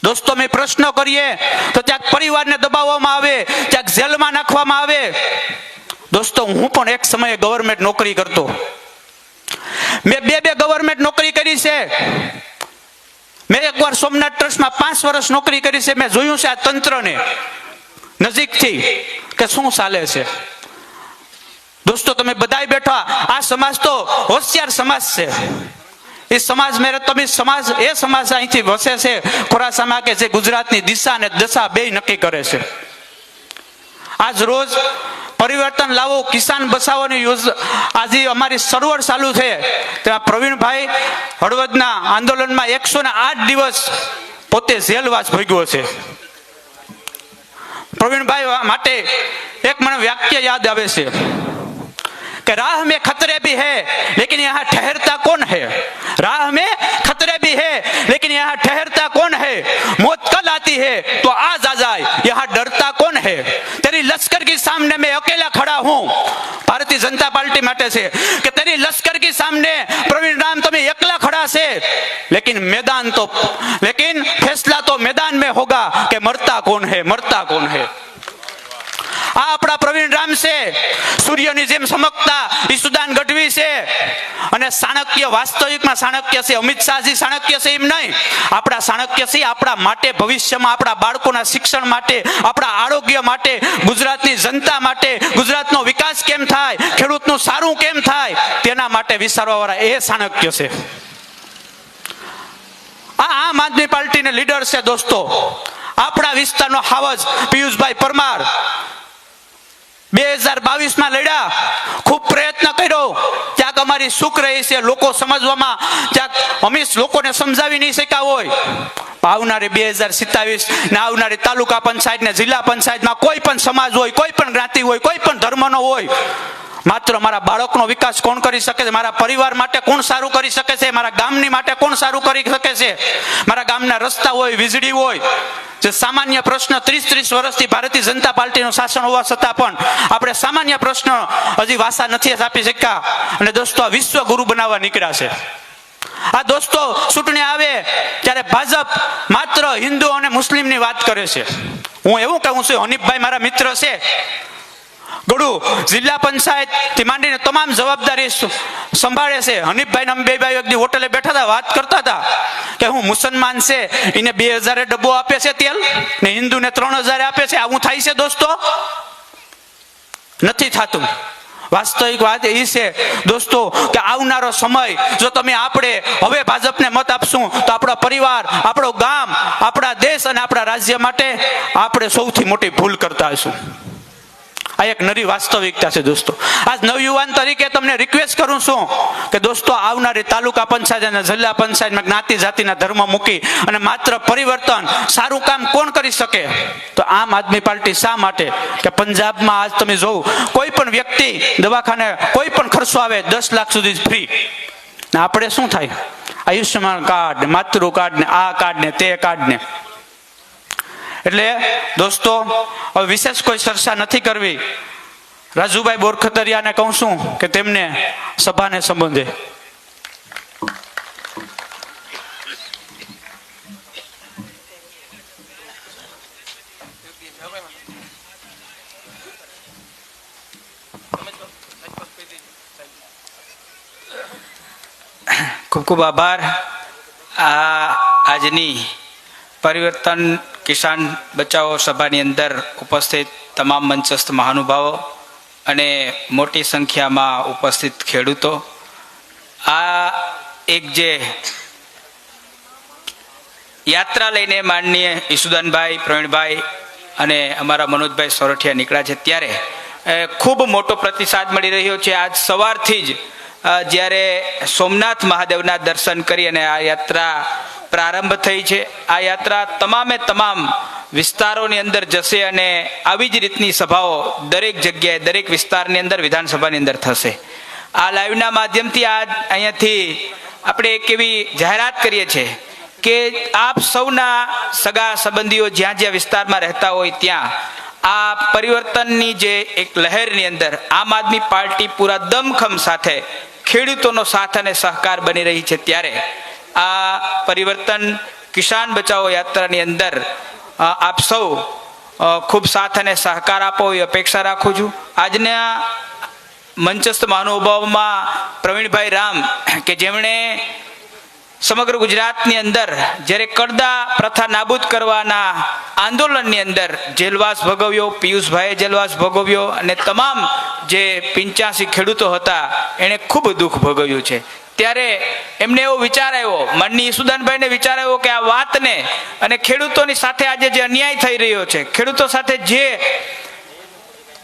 Speaker 4: દોસ્તો, મેં પ્રશ્નો કરીએ તો ક્યાંક પરિવારને દબાવવામાં આવે, ક્યાંક જેલમાં નાખવામાં આવે. દોસ્તો હું પણ એક સમયે ગવર્મેન્ટ નોકરી કરતો. મેં બે ગવર્મેન્ટ નોકરી કરી છે. મેં એકવાર સોમનાથ ટ્રસ્ટમાં 5 વર્ષ નોકરી કરી છે. મેં જોયું છે આ તંત્રને નજીકથી કે શું ચાલે છે. દોસ્તો તમે બધાય બેઠા, આ સમાજ તો હોશિયાર સમાજ છે. એ સમાજ મેરે તમે સમાજ એ સમાજ અહીંથી વસે છે ખોરાસામાં કે જે ગુજરાતની દિશા અને દશા બે નક્કી કરે છે. આજ રોજ પરિવર્તન લાવો, કિસાન બચાવોની યોજના આજે અમારી સરોવર ચાલુ છે. તેમાં પ્રવીણભાઈ હળવદના આંદોલનમાં 108 દિવસ પોતે જેલવાસ ભોગવ્યો છે. પ્રવીણભાઈ માટે એક મને વાક્ય યાદ આવે છે कि राह में खतरे भी है लेकिन यहाँ ठहरता कौन है. राह में खतरे भी है लेकिन यहाँ ठहरता कौन है. मौत कल आती है तो आज आ जाए, यहाँ डरता कौन है. तेरी लश्कर के सामने मैं अकेला खड़ा हूँ. भारतीय जनता पार्टी માટે છે કે तेरी लश्कर के सामने प्रवीण राम તમે એકલા खड़ा છે, लेकिन फैसला तो मैदान में होगा कि मरता कौन है, मरता कौन है. આ આપણા પ્રવીણ રામ છે, સૂર્યની જેમ ચમકતા ઈસુદાન ગઢવી છે. અને ચાણક્ય વાસ્તવિકમાં ચાણક્ય છે, અમિત શાહજી ચાણક્ય છે એમ નહીં. આપણા ચાણક્ય છે આપણા માટે, ભવિષ્યમાં આપણા બાળકોના શિક્ષણ માટે, આપણા આરોગ્ય માટે, ગુજરાતની જનતા માટે, ગુજરાતનો વિકાસ કેમ થાય, ખેડૂતનું સારું કેમ થાય તેના માટે વિચારવાવાળા એ ચાણક્ય છે. આ આમ આદમી પાર્ટીના લીડર છે દોસ્તો. આપણા વિસ્તારનો હાવજ પિયુષભાઈ પરમાર 2022માં લડ્યા, ખૂબ પ્રયત્ન કર્યો. ક્યાંક અમારી સુખ રહી છે લોકો સમજવામાં, ક્યાંક અમે લોકોને સમજાવી નહીં શક્યા હોય. આવનારી 2027 ને આવનારી તાલુકા પંચાયત ને જિલ્લા પંચાયતમાં કોઈ પણ સમાજ હોય, કોઈ પણ જ્ઞાતિ હોય, કોઈ પણ ધર્મનો હોય, માત્ર મારા બાળકનો વિકાસ કોણ કરી શકે છે, મારા પરિવાર માટે કોણ સારું કરી શકે છે, મારા ગામની માટે કોણ સારું કરી શકે છે, મારા ગામના રસ્તા હોય, વીજળી હોય, જે સામાન્ય પ્રશ્ન 30 વર્ષથી ભારતીય જનતા પાર્ટીનું શાસન હોવા છતાં પણ આપણે સામાન્ય પ્રશ્ન હજી વાસા નથી આપી શક્યા. અને દોસ્તો આ વિશ્વ ગુરુ બનાવવા નીકળ્યા છે. આ દોસ્તો ચૂંટણી આવે ત્યારે ભાજપ માત્ર હિન્દુ અને મુસ્લિમની વાત કરે છે. હું એવું કહું છું, હનીફભાઈ મારા મિત્ર છે, ગડુ જિલ્લા પંચાયત થી માંડીને તમામ જવાબદારી સંભાળે છે. હનીફભાઈ અમે બે ભાઈ એક દી હોટલે બેઠા હતા, વાત કરતા હતા કે હું મુસલમાન છે એને 2000 ડબ્બો આપે છે તેલ ને હિન્દુને 3000 આપે છે. આવું થાય છે દોસ્તો? નથી થતું. વાસ્તવિક વાત એ છે દોસ્તો કે આવનારો સમય જો તમે આપણે હવે ભાજપને મત આપશું તો આપણો પરિવાર, આપણો ગામ, આપણા દેશ અને આપણા રાજ્ય માટે આપણે સૌથી મોટી ભૂલ કરતા હશું. આ એક નવી વાસ્તવિકતા છે દોસ્તો. આજ નવયુવાન તરીકે તમને રિક્વેસ્ટ કરું છું કે દોસ્તો આવનારી તાલુકા પંચાયત અને જિલ્લા પંચાયતમાં જ્ઞાતિ જાતિના ધર્મ મૂકી અને માત્ર પરિવર્તન, સારું કામ કોણ કરી શકે તો આમ આદમી પાર્ટી. શા માટે કે પંજાબમાં આજ તમે જોવો કોઈ પણ વ્યક્તિ દવાખાને કોઈ પણ ખર્ચો આવે 10 લાખ સુધી ફ્રી. ને આપણે શું થાય, આયુષ્યમાન કાર્ડ ને માતૃ કાર્ડ ને આ કાર્ડ ને તે કાર્ડ ને. એટલે દોસ્તો હવે વિશેષ કોઈ ચર્ચા નથી કરવી. રાજુભાઈ બોરખતરિયાને કહું છું કે તેમને સભાને સંબોધે.
Speaker 5: ખૂબ ખૂબ આભાર. આજની પરિવર્તન કિસાન બચાવો સભાની અંદર ઉપસ્થિત તમામ મંચસ્થ મહાનુભાવો અને મોટી સંખ્યામાં ઉપસ્થિત ખેડૂતો, આ એક જે યાત્રા લઈને માનનીય ઈસુદાનભાઈ, પ્રવીણભાઈ અને અમારા મનોજભાઈ સોરઠિયા નીકળ્યા છે ત્યારે ખૂબ મોટો પ્રતિસાદ મળી રહ્યો છે. આજ સવારથી જ જ્યારે સોમનાથ મહાદેવના દર્શન કરી અને આ યાત્રા પ્રારંભ થઈ છે. આ યાત્રા તમામે તમામ વિસ્તારોની અંદર જશે અને આવી જ રીતની સભાઓ દરેક જગ્યાએ, દરેક વિસ્તારની અંદર, વિધાનસભાની અંદર થશે. આ લાઈવના માધ્યમથી અહીંયાથી આપણે એક એવી જાહેરાત કરીએ છીએ કે આપ સૌના સગા સંબંધીઓ જ્યાં જ્યાં વિસ્તારમાં રહેતા હોય ત્યાં આ પરિવર્તનની જે એક લહેરની અંદર આમ આદમી પાર્ટી પૂરા દમખમ સાથે ખેડૂતોનો સાથ અને સહકાર બની રહી છે. ત્યારે આ પરિવર્તન કિસાન બચાવો યાત્રાની અંદર આપ સૌ ખૂબ સાથ અને સહકાર આપો એ અપેક્ષા રાખું છું. આજના મંચસ્થ મહાનુભાવોમાં પ્રવીણભાઈ રામ કે જેમણે સમગ્ર ગુજરાતની અંદર જ્યારે કડદા પ્રથા નાબૂદ કરવાના આંદોલનની અંદર જેલવાસ ભોગવ્યો, પિયુષભાઈએ જેલવાસ ભોગવ્યો અને તમામ જે 85 ખેડૂતો હતા એણે ખૂબ દુઃખ ભોગવ્યું છે. ત્યારે એમને એવો વિચાર આવ્યો, માનની ઈસુદાનભાઈને વિચાર આવ્યો કે આ વાતને અને ખેડૂતોની સાથે આજે જે અન્યાય થઈ રહ્યો છે, ખેડૂતો સાથે જે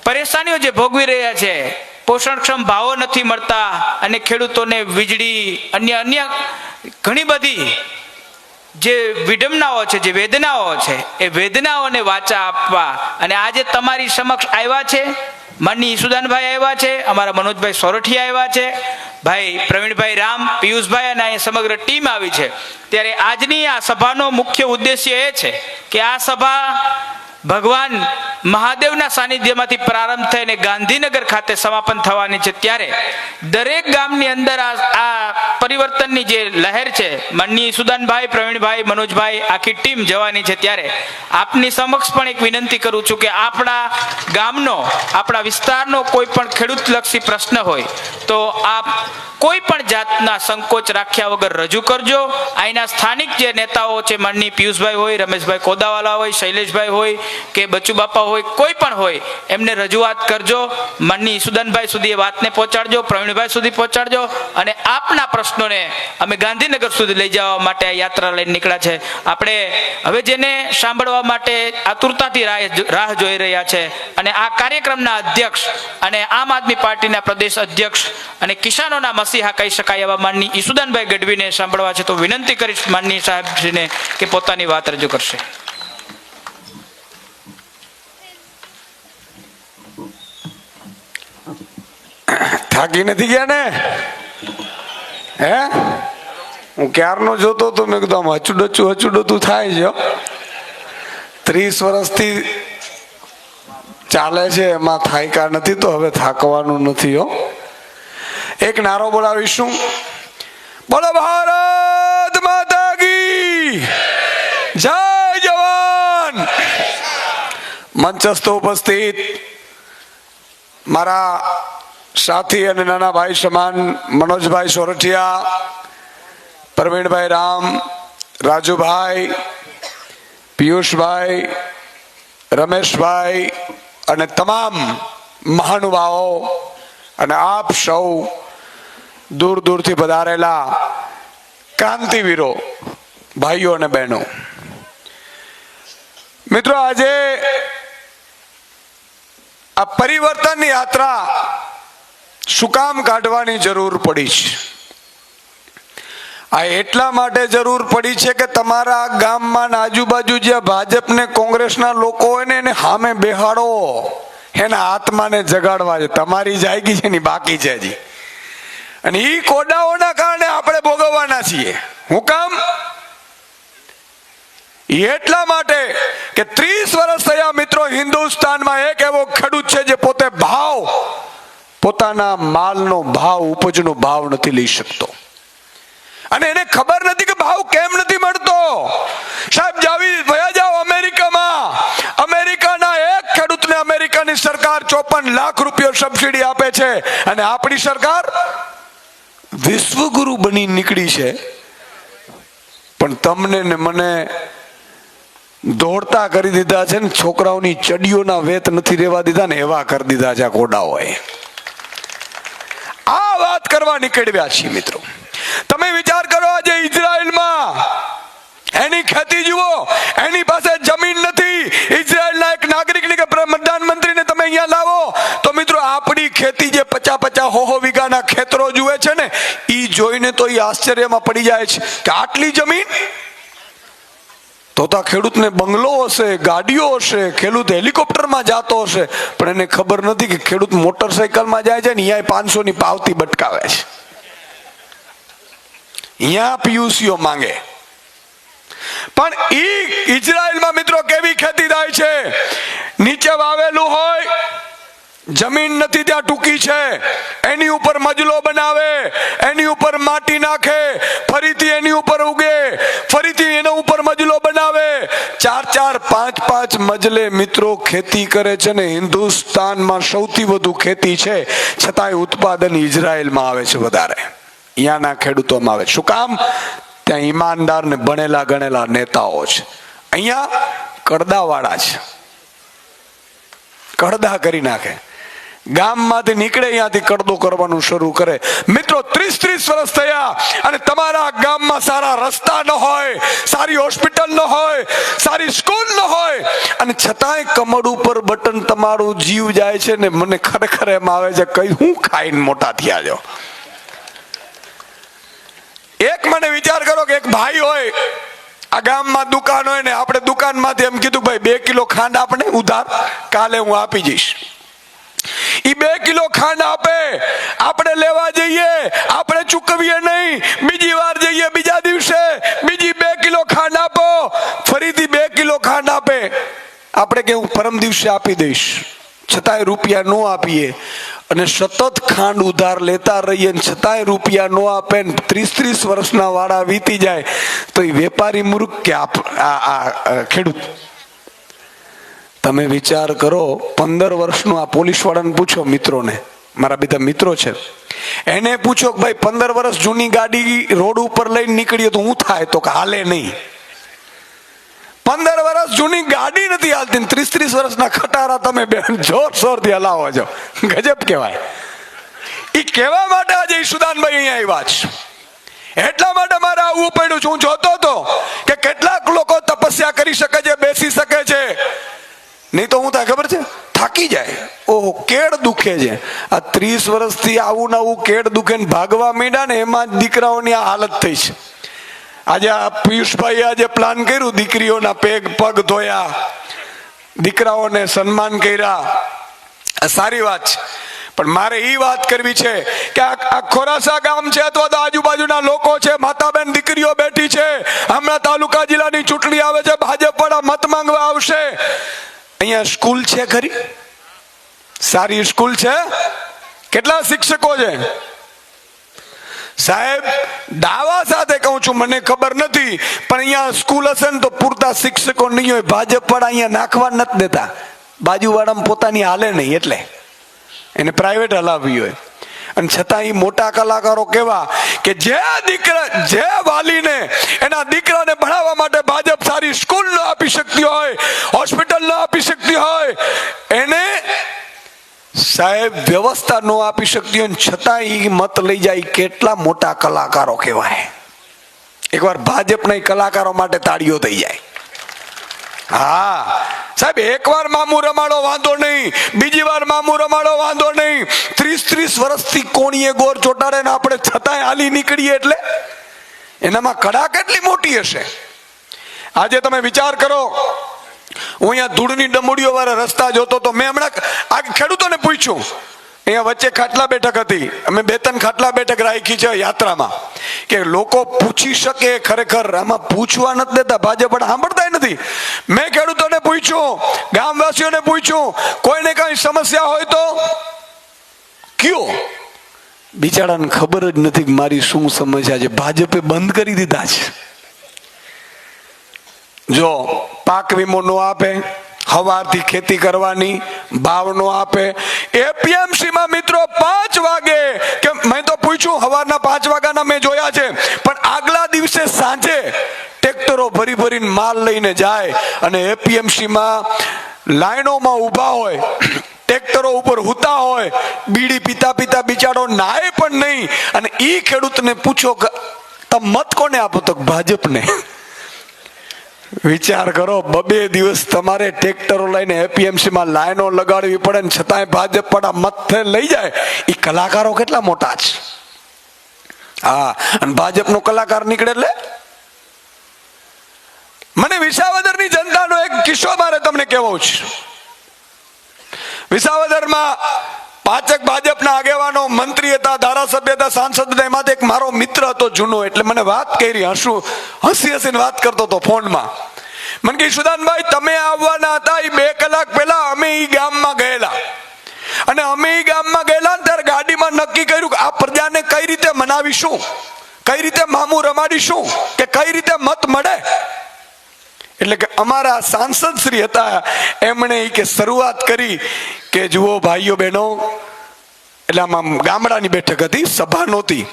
Speaker 5: પરેશાનીઓ જે ભોગવી રહ્યા છે, પોષણક્ષમ ભાવો નથી મળતા અને ખેડૂતોને વીજળી અન્ય ઘણી બધી જે વિડંબનાઓ છે, જે વેદનાઓ છે, એ વેદનાઓને વાચા આપવા અને આજે તમારી સમક્ષ આવ્યા છે. માનની ઈસુદાનભાઈ આવ્યા છે, અમારા મનોજભાઈ સોરઠિયા આવ્યા છે, ભાઈ પ્રવીણભાઈ રામ, પિયુષભાઈ અને અહીં સમગ્ર ટીમ આવી છે. ત્યારે આજની આ સભાનો મુખ્ય ઉદ્દેશ્ય એ છે કે આ સભા ભગવાન મહાદેવના સાનિધ્યમાંથી પ્રારંભ થઈને ગાંધીનગર ખાતે સમાપન થવાની છે. ત્યારે દરેક ગામની અંદર આ પરિવર્તનની જે લહેર છે, માનની સુદાનભાઈ, પ્રવીણભાઈ, મનોજભાઈ, આખી ટીમ જવાની છે. ત્યારે આપની સમક્ષ પણ એક વિનંતી કરું છું કે આપણા ગામનો, આપણા વિસ્તારનો કોઈ પણ ખેડૂતલક્ષી પ્રશ્ન હોય તો આપ કોઈ પણ જાતના સંકોચ રાખ્યા વગર રજૂ કરજો. અહીંના સ્થાનિક જે નેતાઓ છે, માનની પિયુષભાઈ હોય, રમેશભાઈ કોદાવાલા હોય, શૈલેષભાઈ હોય કે બચ્ચુ બાપા હોય, કોઈ પણ હોય, એમને રજૂઆત કરજો. માનની ઈસુદાનભાઈ સુધી એ વાતને પહોંચાડજો, પ્રવીણભાઈ સુધી પહોંચાડજો અને આપના પ્રશ્નોને અમે ગાંધીનગર સુધી લઈ જવા માટે આ યાત્રા લઈને નીકળ્યા છે. આપણે હવે જેને સાંભળવા માટે આતુરતાથી રાહ જોઈ રહ્યા છે અને આ કાર્યક્રમના અધ્યક્ષ અને આમ આદમી પાર્ટીના પ્રદેશ અધ્યક્ષ અને કિસાનોના મસીહા કહી શકાય એવા માનની ઈસુદાનભાઈ ગઢવીને સાંભળવા છે. તો વિનંતી કરીશ માનની સાહેબજીને કે પોતાની વાત રજૂ કરશે.
Speaker 6: થાકી નથી ગયા ને? હે, હું ક્યારનો જોતો તો, મેં કીધું આમ હચુડતું થાય છે. 30 વર્ષથી ચાલે છે, એમાં થાયકા નથી તો હવે થાકવાનું નથી. હો, એક નારો બોલાવીશું, બોલો ભારત માતા કી જય જવાન. મંચસ્થ ઉપસ્થિત મારા સાથી અને નાના ભાઈ સમાન મનોજભાઈ સોરઠિયા, પ્રવીણભાઈ રામ, રાજુભાઈ, પિયુષભાઈ, રમેશભાઈ અને તમામ મહાનુભાવો અને આપ સૌ દૂર દૂરથી પધારેલા ક્રાંતિવીરો, ભાઈઓ અને બહેનો, મિત્રો, આજે આ પરિવર્તનની યાત્રા શું કામ કાઢવાની જરૂર પડી છે? આ એટલા માટે જરૂર પડી છે કે તમારા ગામમાં આજુબાજુ જે ભાજપ ને કોંગ્રેસના લોકો હોય ને એને સામે બેહાડો, એના આત્માને જગાડવા છે. તમારી જાયગી છે ની બાકી છે હજી, અને ઈ કોડાઓના કારણે આપણે ભોગવવાના છીએ. હું કામ? એટલા માટે કે 30 વર્ષ થયા મિત્રો, હિન્દુસ્તાનમાં એક એવો ખેડૂત છે જે પોતે પોતાના માલનો ભાવ, ઉપજનો ભાવ નથી લઈ શકતો અને એને ખબર નથી કે ભાવ કેમ નથી મળતો. સાહેબ, વયા જાઓ અમેરિકામાં, અમેરિકાના એક ખેડૂતને અમેરિકાની સરકાર 54 લાખ રૂપિયા સબસિડી આપે છે અને આપણી સરકાર વિશ્વગુરુ બની નીકળી છે, પણ તમને ને મને દોડતા કરી દીધા છે ને છોકરાઓની ચડીઓના વેત નથી રહેવા દીધા ને એવા કરી દીધા છે આ કોડાઓએ. આ વાત કરવા નીકળ્યા છીએ મિત્રો. તમે વિચાર કરો, આજે ઇઝરાયલમાં એની ખેતી જુઓ, એની પાસે જમીન નથી. ઇઝરાયલના એક નાગરિકને કે પ્રધાનમંત્રીને તમે અહીંયા લાવો તો મિત્રો આપણી ખેતી જે 50-50 વીઘાના ખેતરો જુએ છે ને, ઈ જોઈને તો ઈ આશ્ચર્યમાં પડી જાય છે કે આટલી જમીન. તો ખેડૂતને બંગલો હશે, ગાડીઓ હશે, ખેડૂત હેલિકોપ્ટરમાં જતો હશે, પણ એને ખબર નથી કે ખેડૂત મોટરસાયકલમાં જાય છે ને અહીંયા 500 ની પાવતી બટકાવે છે, અહીંયા પીયુસીઓ માંગે. પણ ઈ ઇઝરાયલમાં મિત્રો કેવી ખેતી થાય છે? નીચે વાવેલું હોય, જમીન નથી ત્યાં ટૂંકી છે, એની ઉપર મજલો બનાવે, એની ઉપર માટી નાખે, ફરીથી એની ઉપર ઉગે, ફરીથી એના ઉપર મજલો બનાવે, 4-4, 5-5 મજલે મિત્રો ખેતી કરે છે ને હિન્દુસ્તાનમાં સૌથી વધુ ખેતી છે, છતાંય ઉત્પાદન ઇઝરાયલમાં આવે છે વધારે, અહીંયાના ખેડૂતોમાં આવે. શું કામ? ત્યાં ઈમાનદાર ને ભણેલા ગણેલા નેતાઓ છે. અહીંયા કડદાવાળા છે, કડદા કરી નાખે. ગામમાંથી નીકળે અહીંયાથી કડદો કરવાનું શરૂ કરે. મિત્રો 30-30 વર્ષ થયા અને તમારા ગામમાં સારા રસ્તા ન હોય, સારી હોસ્પિટલ ન હોય, સારી સ્કૂલ ન હોય, અને છતાંય કમળ ઉપર બટન તમારું જીવ જાય છે ને મને ખરેખર એમ આવે છે કઈ હું ખાઈને મોટા થયા છો. એક મને વિચાર કરો કે એક ભાઈ હોય, આ ગામમાં દુકાન હોય ને આપણે દુકાનમાંથી એમ કીધું ભાઈ 2 કિલો ખાંડ આપણે ઉધાર, કાલે હું આપી જઈશ. ઈ 2 કિલો ખાંડ આપે, આપણે લેવા જઈએ, આપણે ચૂકવીએ નહીં, બીજી વાર જઈએ બીજા દિવસે બીજી 2 કિલો ખાંડ આપો, ફરીથી 2 કિલો ખાંડ આપે, આપણે કે હું પરમ દિવસે આપી દઈશ, છતાંય રૂપિયા ન આપીએ અને સતત ખાંડ ઉધાર લેતા રહીએ ને છતાંય રૂપિયા ન આપે ને 30-30 વર્ષના વાળા વીતી જાય તો એ વેપારી મૂર્ખ કે ખેડૂત? તમે વિચાર કરો, 15 વર્ષનું આ પોલીસ વાળાને પૂછો, મિત્રોને, મારા બધા મિત્રો છે, એને પૂછો કે ભાઈ 15 વર્ષ જૂની ગાડી રોડ ઉપર લઈને નીકળીએ તો શું થાય? તો કે હાલે નહીં. 15 વર્ષ જૂની ગાડી નથી હાલતી, 30-30 વર્ષના ખટારા તમે જોરશોરથી હલાવો છો, ગજબ કહેવાય. એ કહેવા માટે આજે ઈશુદાનભાઈ અહીંયા આવ્યા છે. એટલા માટે મારે આવવું પડ્યું છે. હું જોતો હતો કે કેટલાક લોકો તપસ્યા કરી શકે છે, બેસી શકે છે, નહીં તો હું થાય ખબર છે થાકી જાય. ઓહો, કેડ દુખે છે. આ 30 વર્ષથી આવું ને આવું કેડ દુખે ને ભાગવા માંડ્યા ને એમાં જ દીકરાઓની આ હાલત થઈ છે. આજે આ પિયુષભાઈ આજે પ્લાન કર્યું, દીકરીઓના પગ ધોયા, દીકરાઓને સન્માન કર્યા, આ સારી વાત છે. પણ મારે એ વાત કરવી છે કે આ ખોરાસા ગામ છે અથવા તો આજુબાજુના લોકો છે, માતાબેન દીકરીઓ બેઠી છે, હમણાં તાલુકા જિલ્લાની ચૂંટણી આવે છે, ભાજપ વાળા મત માંગવા આવશે. અહીંયા સ્કૂલ છે ખરી? સારી સ્કૂલ છે? કેટલા શિક્ષકો છે? સાહેબ દાવા સાથે કહું છું, મને ખબર નથી, પણ અહીંયા સ્કૂલ હશે ને તો પૂરતા શિક્ષકો નહીં હોય. ભાજપ વાળા અહીંયા નાખવા નથી દેતા, બાજુવાળામાં પોતાની હાલે નહીં એટલે એને પ્રાઇવેટ હલાવી હોય. અને છતાં એ મોટા કલાકારો કેવા કે જે વાલીને એના દીકરાને ભણાવવા માટે ભાજપ સારી સ્કૂલ ન આપી શકતી હોય, હોસ્પિટલ ન આપી શકતી હોય, એને સાહેબ વ્યવસ્થા ન આપી શકતી હોય, છતાં એ મત લઈ જાય, કેટલા મોટા કલાકારો કહેવાય. એકવાર ભાજપના કલાકારો માટે તાળીઓ થઈ જાય. હા સાહેબ, એકવાર મામુ રમાડો વાંધો નહીં, બીજી વાર મામુ રમાડો વાંધો નહીં, 30-30 વર્ષથી કોણીએ ગોર ચોટાડે ને આપણે છતાંય હાલી નીકળીએ એટલે એનામાં કડા કેટલી મોટી હશે. આજે તમે વિચાર કરો, હું અહીંયા ધૂળની ડમુડીઓ વાળા રસ્તા જોતો તો મેં હમણાં આ ખેડૂતોને પૂછ્યું, અહીંયા વચ્ચે ખાટલા બેઠક હતી, અમે 2-3 ખાટલા બેઠક રાખી છે યાત્રામાં, કે લોકો પૂછી શકે. ખરેખર આમાં પૂછવા નથી દેતા, ભાજપ સાંભળતા નથી. મેં ખેડૂતોને પૂછ્યું, ગામવાસીઓને પૂછ્યું, કોઈને કઈ સમસ્યા હોય તો કયો? બિચારાને ખબર જ નથી કે મારી શું સમસ્યા છે. ભાજપે બંધ કરી દીધા છે. જો પાક વીમો નો આપે, હવારથી ખેતી કરવાની ભાવ નો આપે, એપીએમસી માં મિત્રો 5 વાગે, કે મેં તો પૂછ્યું હવારના 5 વાગ્યાના મેં જોયા છે, પણ આગલા દિવસે સાંજે ટ્રેક્ટરો ભરી ભરીને માલ લઈને જાય અને એપીએમસી માં લાઈનોમાં ઊભા હોય, ટ્રેક્ટરો ઉપર હુતા હોય, બીડી પીતા પીતા બિચારો નાય પણ નહીં. અને ઈ ખેડૂતને પૂછો કે તમે મત કોને આપો? તો ભાજપને. વિચાર કરો, 2 દિવસ તમારે ટ્રેક્ટરો લઈને એપીએમસી માં લાઈનો લગાડવી પડે ને છતાંય ભાજપ વાળા મત લઈ જાય. એ કલાકારો કેટલા મોટા છે. હા, અને ભાજપનો કલાકાર નીકળે એટલે મને વિસાવદરની જનતાનો એક કિસ્સો મારે તમને કહેવો છે. વિસાવદરમાં 5 ભાજપના આગેવાનો, મંત્રી હતા, ધારાસભ્ય હતા, સાંસદ હતા. એમાંથી એક મારો મિત્ર હતો જૂનો, એટલે મને વાત કરી, હસી હસીને વાત કરતો હતો ફોનમાં. મને કે સુદાનભાઈ તમે આવવાના હતા, એ 2 કલાક પહેલા અમે ઈ ગામમાં ગયેલા, અને અમે ઈ ગામમાં ગયેલા ને ત્યારે ગાડીમાં નક્કી કર્યું કે આ પ્રજાને કઈ રીતે મનાવીશું, કઈ રીતે મામું રમાડીશું, કે કઈ રીતે મત મળે. એટલે કે અમારા સાંસદ શ્રી હતા, એમણે ઈ કે શરૂઆત કરી કે જુઓ ભાઈઓ બહેનો, એટલે આમાં ગામડાની બેઠક હતી, સભા નહોતી,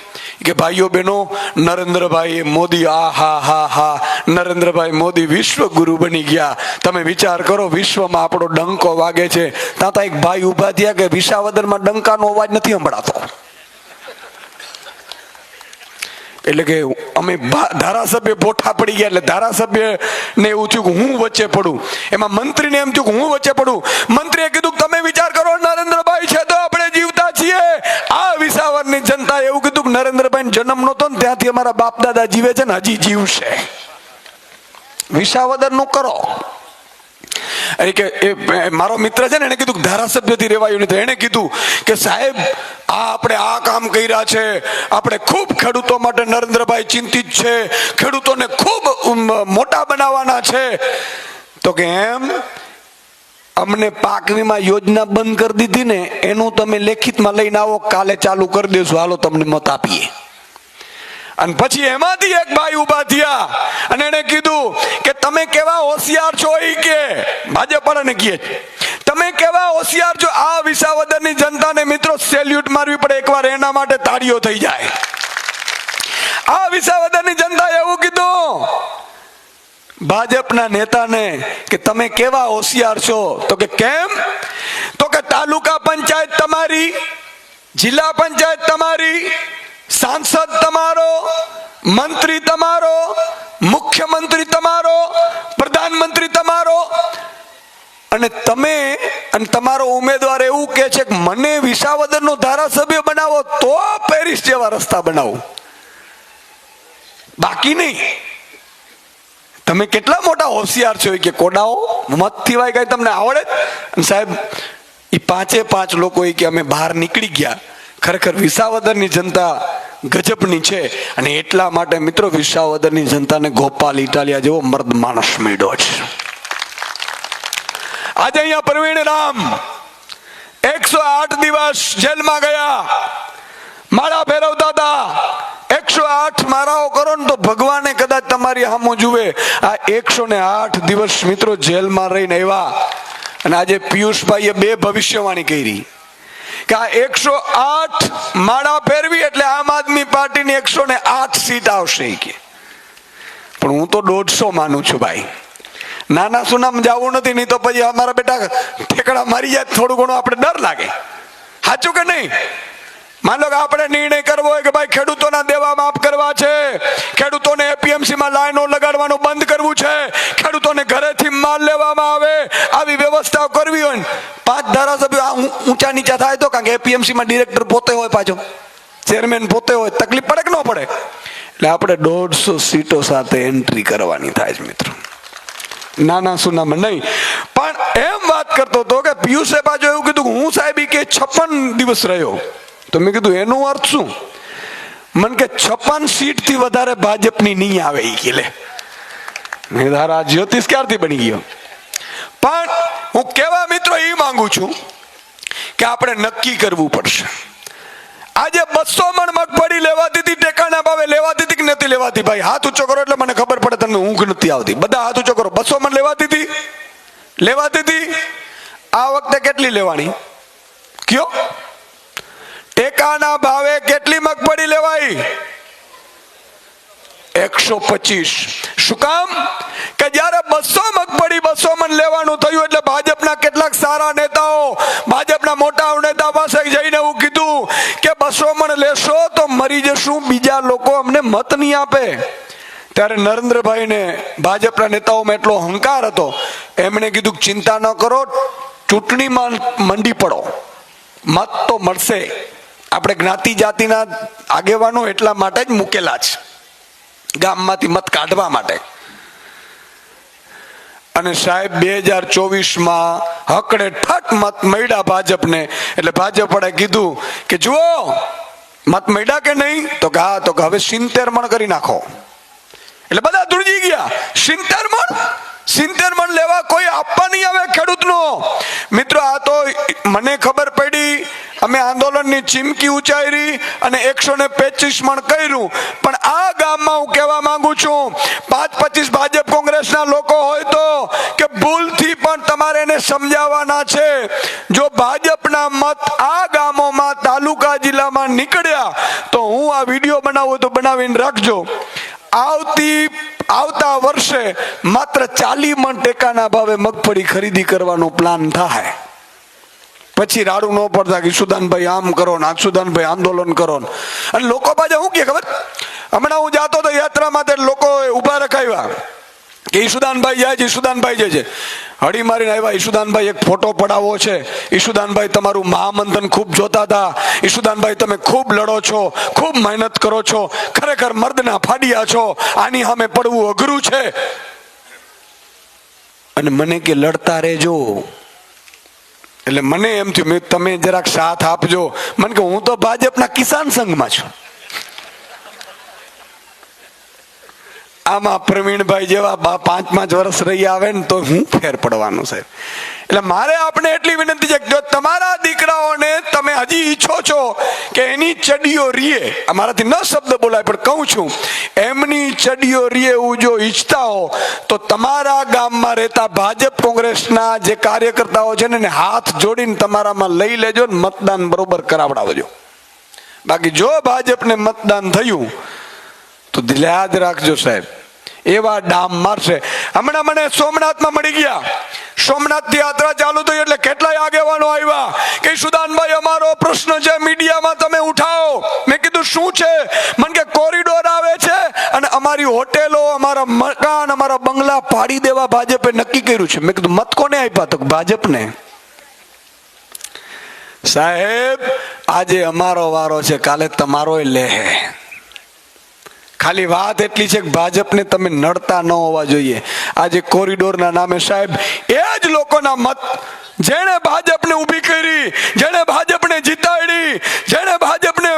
Speaker 6: કે ભાઈઓ બહેનો, નરેન્દ્રભાઈ મોદી, આ હા હા હા, નરેન્દ્રભાઈ મોદી વિશ્વગુરુ બની ગયા. તમે વિચાર કરો, વિશ્વમાં આપણો ડંકો વાગે છે, ત્યાં એક ભાઈ ઉભા થયા કે વિસાવદરમાં ડંકાનો અવાજ નથી સંભળાતો. એટલે કે અમે ધારાસભ્ય બોઠા પડી ગયા, એટલે ધારાસભ્ય ને એવું થયું કે હું વચ્ચે પડું. એમાં મંત્રીને એમ થયું કે હું વચ્ચે પડું. મંત્રીએ કીધું કે તમે વિચાર કરો, નરેન્દ્રભાઈ છે તો આપણે જીવતા છીએ. આ વિસાવદરની જનતા એવું કીધું કે નરેન્દ્રભાઈ જન્મ નહોતો ને ત્યાંથી અમારા બાપ દાદા જીવે છે ને હજી જીવશે. વિસાવદર નું કરો. કે મારો મિત્ર છે ને, એને કીધું ધારાસભ્યથી રેવાયું નથી. એને કીધું કે સાહેબ, આ આપણે આ કામ કર્યા છે, આપણે ખૂબ ખેડૂતો માટે નરેન્દ્રભાઈ ચિંતિત છે, ખેડૂતોને ખૂબ મોટા બનાવવાના છે. તો કે એમ, અમને પાક વીમા યોજના બંધ કરી દીધી ને, એનું તમે લેખિતમાં લઈને આવો, કાલે ચાલુ કરી દેશું, હાલો તમને મત આપીએ. અને પછી એમાંથી એક ભાઈ ઉભા થયા અને એને કીધું કે તમે કેવા હોશિયાર છો. ઈ કે ભાજપવાળાને કહે તમે કેવા હોશિયાર છો. આ વિસાવદરની જનતાને મિત્રો સેલ્યુટ મારવી પડે એકવાર, એના માટે તાળીઓ થઈ જાય. આ વિસાવદરની જનતાએ એવું કીધું ભાજપના નેતાને કે તમે કેવા હોશિયાર છો. તો કે કેમ? તો કે તાલુકા પંચાયત તમારી, જિલ્લા પંચાયત તમારી, સાંસદ તમારો, મંત્રી તમારો, મુખ્યમંત્રી તમારો, પ્રધાનમંત્રી તમારો, અને તમે અને તમારો ઉમેદવાર એવું કે છે કે મને વિસાવદરનો ધારાસભ્ય બનાવો તો પેરિસ જેવા રસ્તા બનાવો, બાકી નહીં. તમે કેટલા મોટા હોશિયાર છો કે કોડાઓ મત થીવાય કઈ તમને આવડે? સાહેબ, એ 5 લોકો કે અમે બહાર નીકળી ગયા. ખરેખર વિસાવદરની જનતા ગજબની છે, અને એટલા માટે મિત્રો વિસાવદરની જનતાને ગોપાલ ઇટાલિયા જેવો મર્દ માણસ મળ્યો છે. આજે અહીંયા પ્રવીણ રામ 108 દિવસ જેલમાં ગયા, માળા ફેરવતા હતા. 108 માળાઓ કરો ને તો ભગવાને કદાચ તમારી સામું જુએ. આ 108 દિવસ મિત્રો જેલમાં રહીને આવ્યા. અને આજે પિયુષભાઈએ 2 ભવિષ્યવાણી કરી કે આ 108 માળા ફેરવી એટલે આમ આદમી પાર્ટીની 108 સીટ આવશે કે. પણ હું તો 150 માનું છું ભાઈ. નાના સુનામ જવું નથી, નહીં તો પછી અમારા બેટા ઠેકડા મારી જાય, થોડું ઘણું આપણે ડર લાગે. સાચું કે નહીં? માન લો કે આપણે નિર્ણય કરવો હોય કે ભાઈ ખેડૂતોના દેવા માફ કરવા છે, ખેડૂતોને એપીએમસી માં લાઈનો લગાડવાનું બંધ કરવું છે, ખેડૂતોને ઘરેથી માલ લેવામાં આવે, આવી વ્યવસ્થા કરવી હોય. 5 ધારાસભ્યો ઊંચા નીચા થાય તો, કારણ કે એપીએમસી માં ડિરેક્ટર પોતે હોય, પાછો ચેરમેન પોતે હોય, તકલીફ પડે કે ન પડે? એટલે આપણે 150 સીટો સાથે એન્ટ્રી કરવાની થાય છે મિત્રો, નાના સુનામાં નહીં. પણ એમ વાત કરતો હતો કે પિયુષે પાછો એવું કીધું કે હું સાહેબ કે 56 દિવસ રહ્યો. તો મેં કીધું એનું અર્થ શું? મને કે 56 સીટ થી વધારે ભાજપની નહીં આવે એ કે. લે મેં ધારા જ્યોતિષ ક્યારથી બની ગયો? પણ હું કેવા મિત્રો એ માંગુ છું કે આપણે નક્કી કરવું પડશે. આજે 200 મણ મગફળી લેવાતી હતી, ટેકાના ભાવે લેવાતી હતી કે નથી લેવાતી? ભાઈ હાથ ઊંચો કરો એટલે મને ખબર પડે, તમને ઊંઘ નથી આવતી. બધા હાથ ઊંચો કરો. 200 મણ લેવાતી હતી? લેવાતી હતી. આ વખતે કેટલી લેવાની કયો? ટેકાના ભાવે કેટલી મગફળી લેવાય? 125. શું કામ? કે જયારે 200 મગફળી 200 મણ લેવાનું થયું એટલે ભાજપના કેટલાક સારા નેતાઓ, ભાજપના મોટા નેતા પાસે જઈને એવું કીધું કે 200 મણ લેશો તો મરી જશું, બીજા લોકો અમને મત નહીં આપે. ત્યારે નરેન્દ્રભાઈ ને ભાજપના નેતાઓમાં એટલો અહંકાર હતો, એમણે કીધું ચિંતા ન કરો, ચૂંટણીમાં મંડી પડો, મત તો મળશે. આપણે જ્ઞાતિ જાતિના આગેવાનો એટલા માટે જ મૂકેલા છે, ગામમાંથી મત કાઢવા માટે. અને સાહેબ 2024માં હકડે ઠક મત મળ્યા ભાજપને. એટલે ભાજપ વડે કીધું કે જુઓ મત મળ્યા કે નહીં? તો કે હા. તો કે હવે 70 મણ કરી નાખો. એટલે બધા ધ્રુજી ગયા. 70 મણ લેવા કોઈ આપવા નહીં આવે ખેડૂતનો. મિત્રો આ તો મને ખબર પડી અમે આંદોલનની ચીમકી ઉચ્ચારી અને 125 મણ કર્યું. પણ આ ગામમાં હું કહેવા માંગુ છું, 25 ભાજપ કોંગ્રેસના લોકો હોય તો કે ભૂલથી પણ તમારે એને સમજાવવાના છે. જો ભાજપના મત આ ગામોમાં તાલુકા જિલ્લામાં નીકળ્યા તો હું આ વિડીયો બનાવું તો બનાવીને રાખજો. આવતા વર્ષે માત્ર 40 મણ ટેકાના ભાવે મગફળી ખરીદી કરવાનો પ્લાન થાય. પછી રાડું ન પડતા કે ઈશુદાનભાઈ આમ કરો ને ઈશુદાનભાઈ આંદોલન કરો ને. અને લોકો પાછા શું કે ખબર, હમણાં હું જાતો તો યાત્રામાં તે લોકો ઉભા રખાવ્યા કે ઈશુદાનભાઈ જાય છે, ઈશુદાનભાઈ જાય છે. હળી મારીને આવ્યા, ઈશુદાનભાઈ એક ફોટો પડાવવો છે, ઈશુદાનભાઈ તમારું મહામંથન ખૂબ જોતા હતા, ઈશુદાનભાઈ તમે ખૂબ લડો છો, ખૂબ મહેનત કરો છો, ખરેખર મર્દના ફાડિયા છો, આની સામે પડવું અઘરું છે. અને મને કે લડતા રહેજો. એટલે મને એમ થયું તમે જરાક સાથ આપજો. મને કે હું તો ભાજપના કિસાન સંઘમાં છું. આમાં પ્રવીણભાઈ જેવા 5-5 વર્ષ રહી આવે ને તો હું ફેર પડવાનું છે. એટલે મારે આપણે એટલી વિનંતી છે કે જો તમારા દીકરાઓને તમે હજી ઈચ્છો છો કે એની ચડીઓ રીએ, અમારાથી ન શબ્દ બોલાય પણ કહું છું, એમની ચડીઓ રીએ એવું જો ઈચ્છતા હો તો તમારા ગામમાં રહેતા ભાજપ કોંગ્રેસના જે કાર્યકર્તાઓ છે ને એને હાથ જોડીને તમારામાં લઈ લેજો ને મતદાન બરોબર કરાવડાવજો. બાકી જો ભાજપને મતદાન થયું તો યાદ રાખજો સાહેબ, એવા ડામ મારશે. હમણાં મને સોમનાથમાં મળી ગયા, સોમનાથથી યાત્રા ચાલુ થઈ એટલે કેટલાય આગેવાનો આવ્યા કે સુદાનભાઈ અમારો પ્રશ્ન છે મીડિયામાં તમે ઉઠાવો. મેં કીધું શું છે? મને કે કોરિડોર આવે છે અને અમારી હોટેલો, અમારા મકાન, અમારા બંગલા પાડી દેવા ભાજપે નક્કી કર્યું છે. મેં કીધું મત કોને આપ્યા? તો ભાજપને. સાહેબ આજે અમારો વારો છે, કાલે તમારો લે. ખાલી વાત એટલી છે કે ભાજપને તમે નડતા ન હોવા જોઈએ. આજે કોરિડોરના નામે સાહેબ એ જ લોકોના મત, જેણે ભાજપને ઊભી કરી, જેણે ભાજપને જીતાડી, જેણે ભાજપને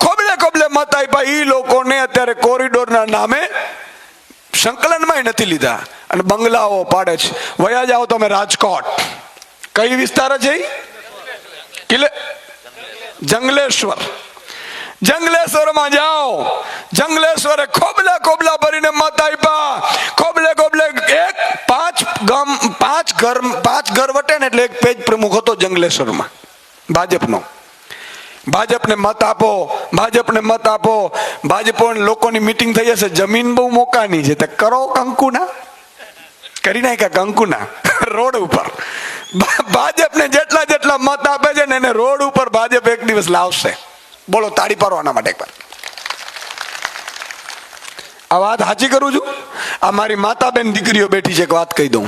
Speaker 6: ખોબલે ખોબલે મત આપ્યા, એ લોકોને અત્યારે કોરિડોરના નામે સંકલનમાં નથી લીધા અને બંગલાઓ પાડે છે. વયા જાઓ તમે રાજકોટ, કઈ વિસ્તાર છે? જંગલેશ્વર. જંગલેશ્વરમાં જાઓ, જંગલેશ્વરે ખોબલા ખોબલા ભરીને મત આપ્યા. ખોબલે ખોબલે 5 ઘર વટે ને એટલે એક પેજ પ્રમુખ હતો જંગલેશ્વરમાં ભાજપનો. ભાજપને મત આપો, ભાજપને મત આપો. ભાજપ લોકોની મીટિંગ થઈ હશે, જમીન બહુ મોકાની છે, તે કરો કંકુના, કરી નાખ્યા કંકુના રોડ ઉપર. ભાજપને જેટલા જેટલા મત આપે છે ને એને રોડ ઉપર ભાજપ એક દિવસ લાવશે. બોલો, તાળી પાડો આના માટે એકવાર. આ વાત સાચી કરું છું. આ મારી માતા બેન દીકરીઓ બેઠી છે, એક વાત કહી દઉં.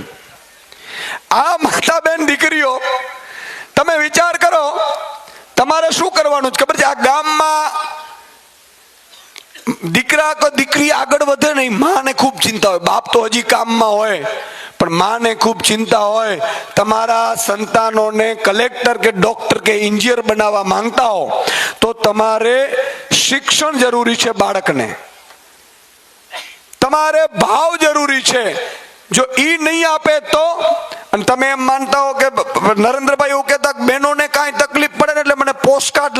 Speaker 6: આ માતા બેન દીકરીઓ, તમે વિચાર કરો તમારે શું કરવાનું છે ખબર છે? આ ગામમાં દીકરા કે દીકરી આગળ વધે નહીં, માને ખૂબ ચિંતા હોય. બાપ તો હજી કામમાં હોય પણ માને ખૂબ ચિંતા હોય. તમારા સંતાનોને કલેક્ટર કે ડોક્ટર કે એન્જિનિયર બનાવવા માંગતા હો તો તમારે શિક્ષણ જરૂરી છે, બાળકને તમારે ભાવ જરૂરી છે. જો ઈ નહીં આપે તો, અને તમે એમ માનતા હો કે નરેન્દ્રભાઈ એવું કહેતા બહેનોને કાંઈ તકલીફ પડે ને એટલે મને પોસ્ટકાર્ડ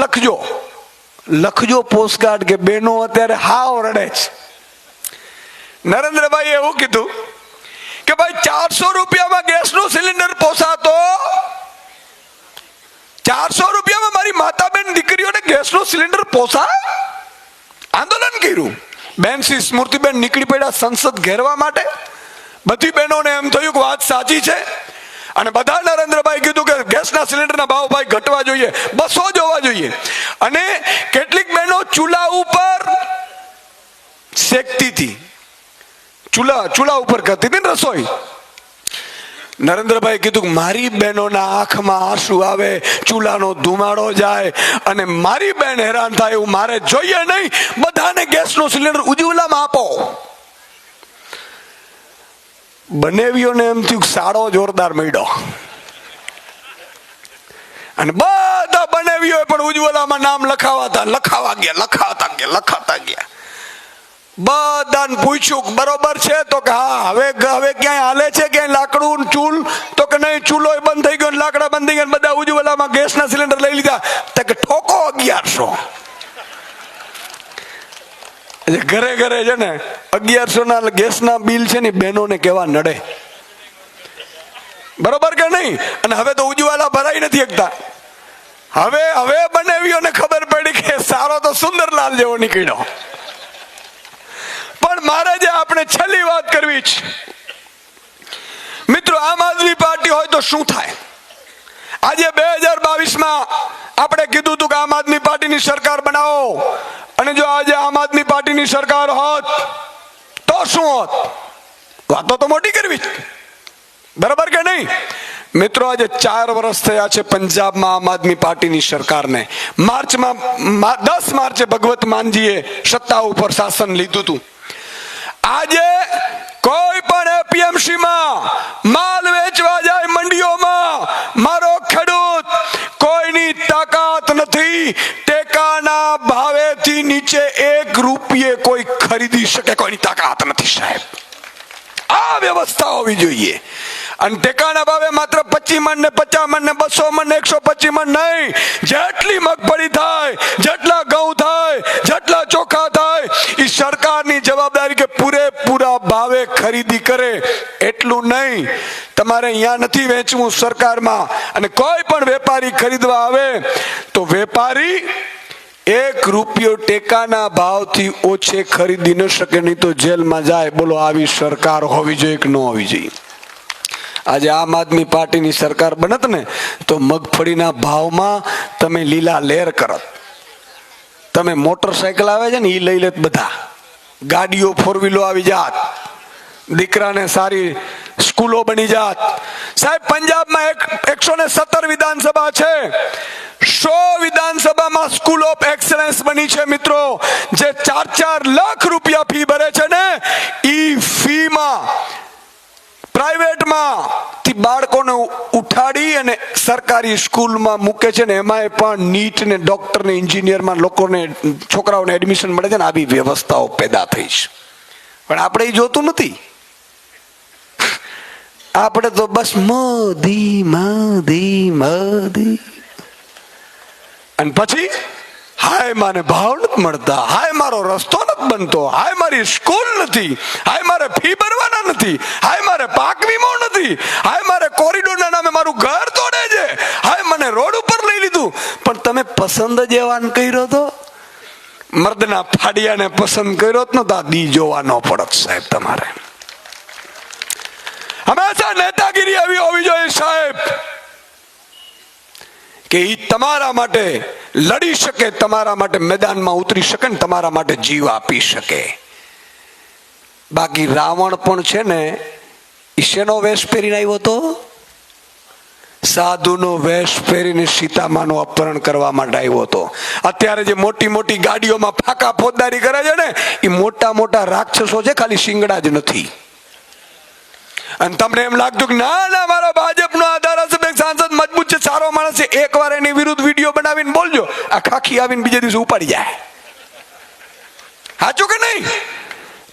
Speaker 6: લખજો પોસ્ટકાર્ડ કે બહેનો અત્યારે હાવ રડે છે. નરેન્દ્રભાઈ એવું કીધું કે ભાઈ 400 રૂપિયામાં ગેસનો સિલિન્ડર પોસાતો, 400 રૂપિયામાં મારી માતા બેન દીકરીઓને ગેસનો સિલિન્ડર પોસાય? આંદોલન કર્યું. બેન શ્રી સ્મૃતિબેન નીકળી પડ્યા સંસદ ઘેરવા માટે. બધી બહેનોને એમ થયું કે વાત સાચી છે અને બધા નરેન્દ્રભાઈ કીધું કે ગેસના સિલિન્ડરના ભાવ ભાઈ ઘટવા જોઈએ, 200 જોવા જોઈએ. અને કેટલીક બહેનો ચૂલા ઉપર શેકતી હતી, ચૂલા ઉપર કરતી હતી ને રસોઈ. નરેન્દ્રભાઈ કીધું કે મારી બહેનોના આંખમાં આંસુ આવે, ચૂલાનો ધુમાડો જાય અને મારી બહેન હેરાન થાય એવું મારે જોઈએ નહીં. બધાને ગેસનો સિલિન્ડર ઉજ્જવલામાં આપો. બનેવીઓને એમ થયું સાડો જોરદાર મળ્યો અને બધા બનેવીઓ પણ ઉજ્જવલામાં નામ લખાતા ગયા. બધાને પૂછ્યું બરોબર છે? તો કે હા. હવે ક્યાંય હાલે છે ક્યાંય લાકડું ચૂલ? તો કે નહીં ચૂલો બંધ થઈ ગયો ને લાકડા બંધ થઈ ગયા ને બધા ઉજ્જવલામાં ગેસના સિલિન્ડર લઈ લીધા તો કે ઠોકો 1100. ઘરે ઘરે છે ને 1100 ના ગેસના બિલ છે ને બહેનોને કેવા નડે, બરોબર કે નહીં? અને હવે તો ઉજ્જવલા ભરાઈ નથી શકતા. હવે બનાવીઓને ખબર પડી કે સારો તો સુંદરલાલ જેવો નીકળ્યો. પણ મારે જે આપણે છેલ્લી વાત કરવી છે મિત્રો, આમ આદમી પાર્ટી હોય તો શું થાય? આજે 2022માં આપણે કીધું હતું કે આમ આદમી પાર્ટીની સરકાર બનાવો, અને જો આજે આમ આદમી પાર્ટીની સરકાર હોત તો શું હોત? વાતો તો મોટી કરવી જ, બરાબર કે નહીં? મિત્રો આજે 4 વર્ષ થયા છે પંજાબમાં આમ આદમી પાર્ટીની સરકારને. માર્ચમાં 10 માર્ચે ભગવત માનજીએ સત્તા ઉપર શાસન લીધું હતું. આજે કોઈ પણ એપીએમસી માં માલ વેચવા જાય મંડીઓમાં, મારો ખેડૂત કોઈની તાકાત નથી ટેકાના ભાવેથી નીચે 1 રૂપિયે કોઈ ખરીદી શકે, કોઈની તાકાત નથી સાહેબ. આ વ્યવસ્થા હોવી જોઈએ. અને ટેકાના ભાવે માત્ર 25 મણ ને 50 મણ ને 200 મણ ને 125 મણ નહીં, જેટલી મગફળી થાય, જેટલા ઘઉં થાય, જેટલા ચોખા થાય, એ સરકારની જવાબદારી કે પૂરેપૂરા ભાવે ખરીદી કરે. એટલું નહીં, તમારે અહીંયા નથી વેચવું સરકારમાં, અને કોઈ પણ વેપારી ખરીદવા આવે તો વેપારી 1 રૂપિયો ટેકાના ભાવથી ઓછે ખરીદી ન શકે, નહીં તો જેલમાં જાય. બોલો આવી સરકાર હોવી જોઈએ કે ન હોવી જોઈએ? આજે આમ આદમી પાર્ટીની સરકાર બનત ને તો મગફળીના ભાવમાં તમે લીલા લેર કરત. તમે મોટરસાયકલ આવે છે ને એ લઈ લેત, બધા ગાડીઓ 4 વ્હીલો આવી જાત, દીકરાને સારી સ્કૂલો બની જાત. સાહેબ પંજાબમાં 117 વિધાનસભા છે, 100 વિધાનસભામાં સ્કૂલ ઓફ એક્સલન્સ બની છે મિત્રો. જે 4-4 લાખ રૂપિયા ફી ભરે છે ને, ઈ ફીમાં પ્રાઇવેટમાં થી બાળકોને ઉઠાડી અને સરકારી સ્કૂલમાં મૂકે છે ને, એમાંય પણ નીટ ને ડોક્ટર ને એન્જિનિયરમાં લોકોને છોકરાઓને એડમિશન મળે છે ને, આવી વ્યવસ્થાઓ પેદા થઈ છે. પણ આપણે એ જોતું નથી. આપણે તો બસ મોદી મોદી મોદી, અને પછી હાય માને ભાવ નથી મળતા, હાય મારો રસ્તો નથી બનતો, હાય મારી સ્કૂલ નથી, હાય મારે ફી ભરવાના નથી, હાય મારે પાક વીમો નથી, હાય મારે કોરિડોરના નામે મારું ઘર તોડે છે, હાય મને રોડ ઉપર લઈ લીધું. પણ તમે પસંદ જ એવાને કર્યો તો, મર્દના ફાડિયાને પસંદ કર્યો તો આ દી જોવા ન પડત સાહેબ. તમારે હંમેશા નેતાગીરી એવી હોવી જોઈએ સાહેબ કે ઈ તમારા માટે લડી શકે, તમારા માટે મેદાનમાં ઉતરી શકે ને તમારા માટે જીવ આપી શકે. બાકી રાવણ પણ છે ને, ઈ શેનો વેશ પહેરીને આવ્યો હતો? સાધુનો વેશ પહેરીને સીતામાનું અપહરણ કરવા માટે આવ્યો હતો. અત્યારે જે મોટી મોટી ગાડીઓમાં ફાકા ફોજદારી કરે છે ને, એ મોટા મોટા રાક્ષસો છે, ખાલી શિંગડા જ નથી. અને તમને એમ લાગતું કે ના ના મારા ભાજપનો આ ધારાસભ્ય સાંસદ મજબૂત છે, સારો માણસ છે, એકવાર એની વિરુદ્ધ વિડીયો બનાવીને બોલજો, આ ખાખી આવીને બીજે દિવસે ઉપાડી જાય. સાચું કે નહીં?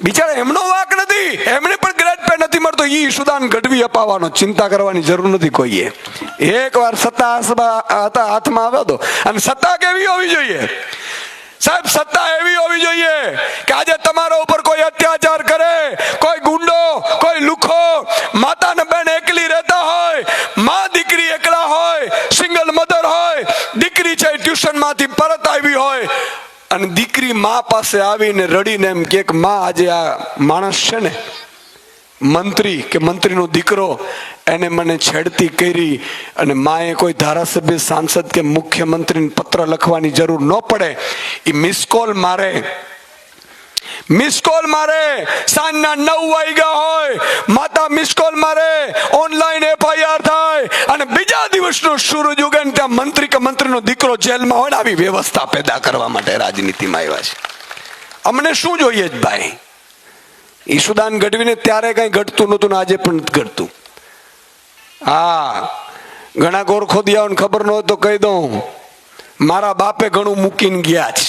Speaker 6: બિચારા એમનો વાંક નથી, એમને પણ ગ્રેડ પે નથી મળતો, ઈ સુદાન ગઢવી અપાવવાનો. ચિંતા કરવાની જરૂર નથી કોઈએ. એકવાર સત્તા હાથમાં આવ્યો તો, અને સત્તા કેવી હોવી જોઈએ સાહેબ? સત્તા એવી હોવી જોઈએ કે આજે તમારા ઉપર કોઈ અત્યાચાર કરે, કોઈ ગુંડો, કોઈ લુખો, માતા ને બેન એકલી રહેતા હોય, માં દીકરી એકલા હોય, સિંગલ મધર હોય, દીકરી છે ટ્યુશન માંથી પરત આવી હોય, અને દીકરી માં પાસે આવીને રડીને એમ કે માં આજે આ માણસ છે ને મંત્રી કે મંત્રીનો દીકરો, એને મને છેડતી કરી, અને માએ કોઈ ધારાસભ્ય સાંસદ કે મુખ્યમંત્રીને પત્ર લખવાની જરૂર ન પડે, એ મિસ કોલ મારે, સાંજના 9 વાગ્યા હોય, માતા મિસ કોલ મારે, ઓનલાઈન FIR થાય, અને બીજા દિવસનો સૂરજ ઉગે ને ત્યાં મંત્રી કે મંત્રીનો દીકરો જેલમાં હોય ને, આવી વ્યવસ્થા પેદા કરવા માટે રાજનીતિમાં આવ્યા છે. અમને શું જોઈએ જ ભાઈ? ઈશુદાન ગઢવીને ત્યારે કઈ ઘટતું નતું ને આજે પણ નથી ઘટતું. હા, ઘણા ગોરખોદિયાઓને ખબર ન હોય તો કહી દઉં, મારા બાપે ઘણું મૂકીને ગયા છે.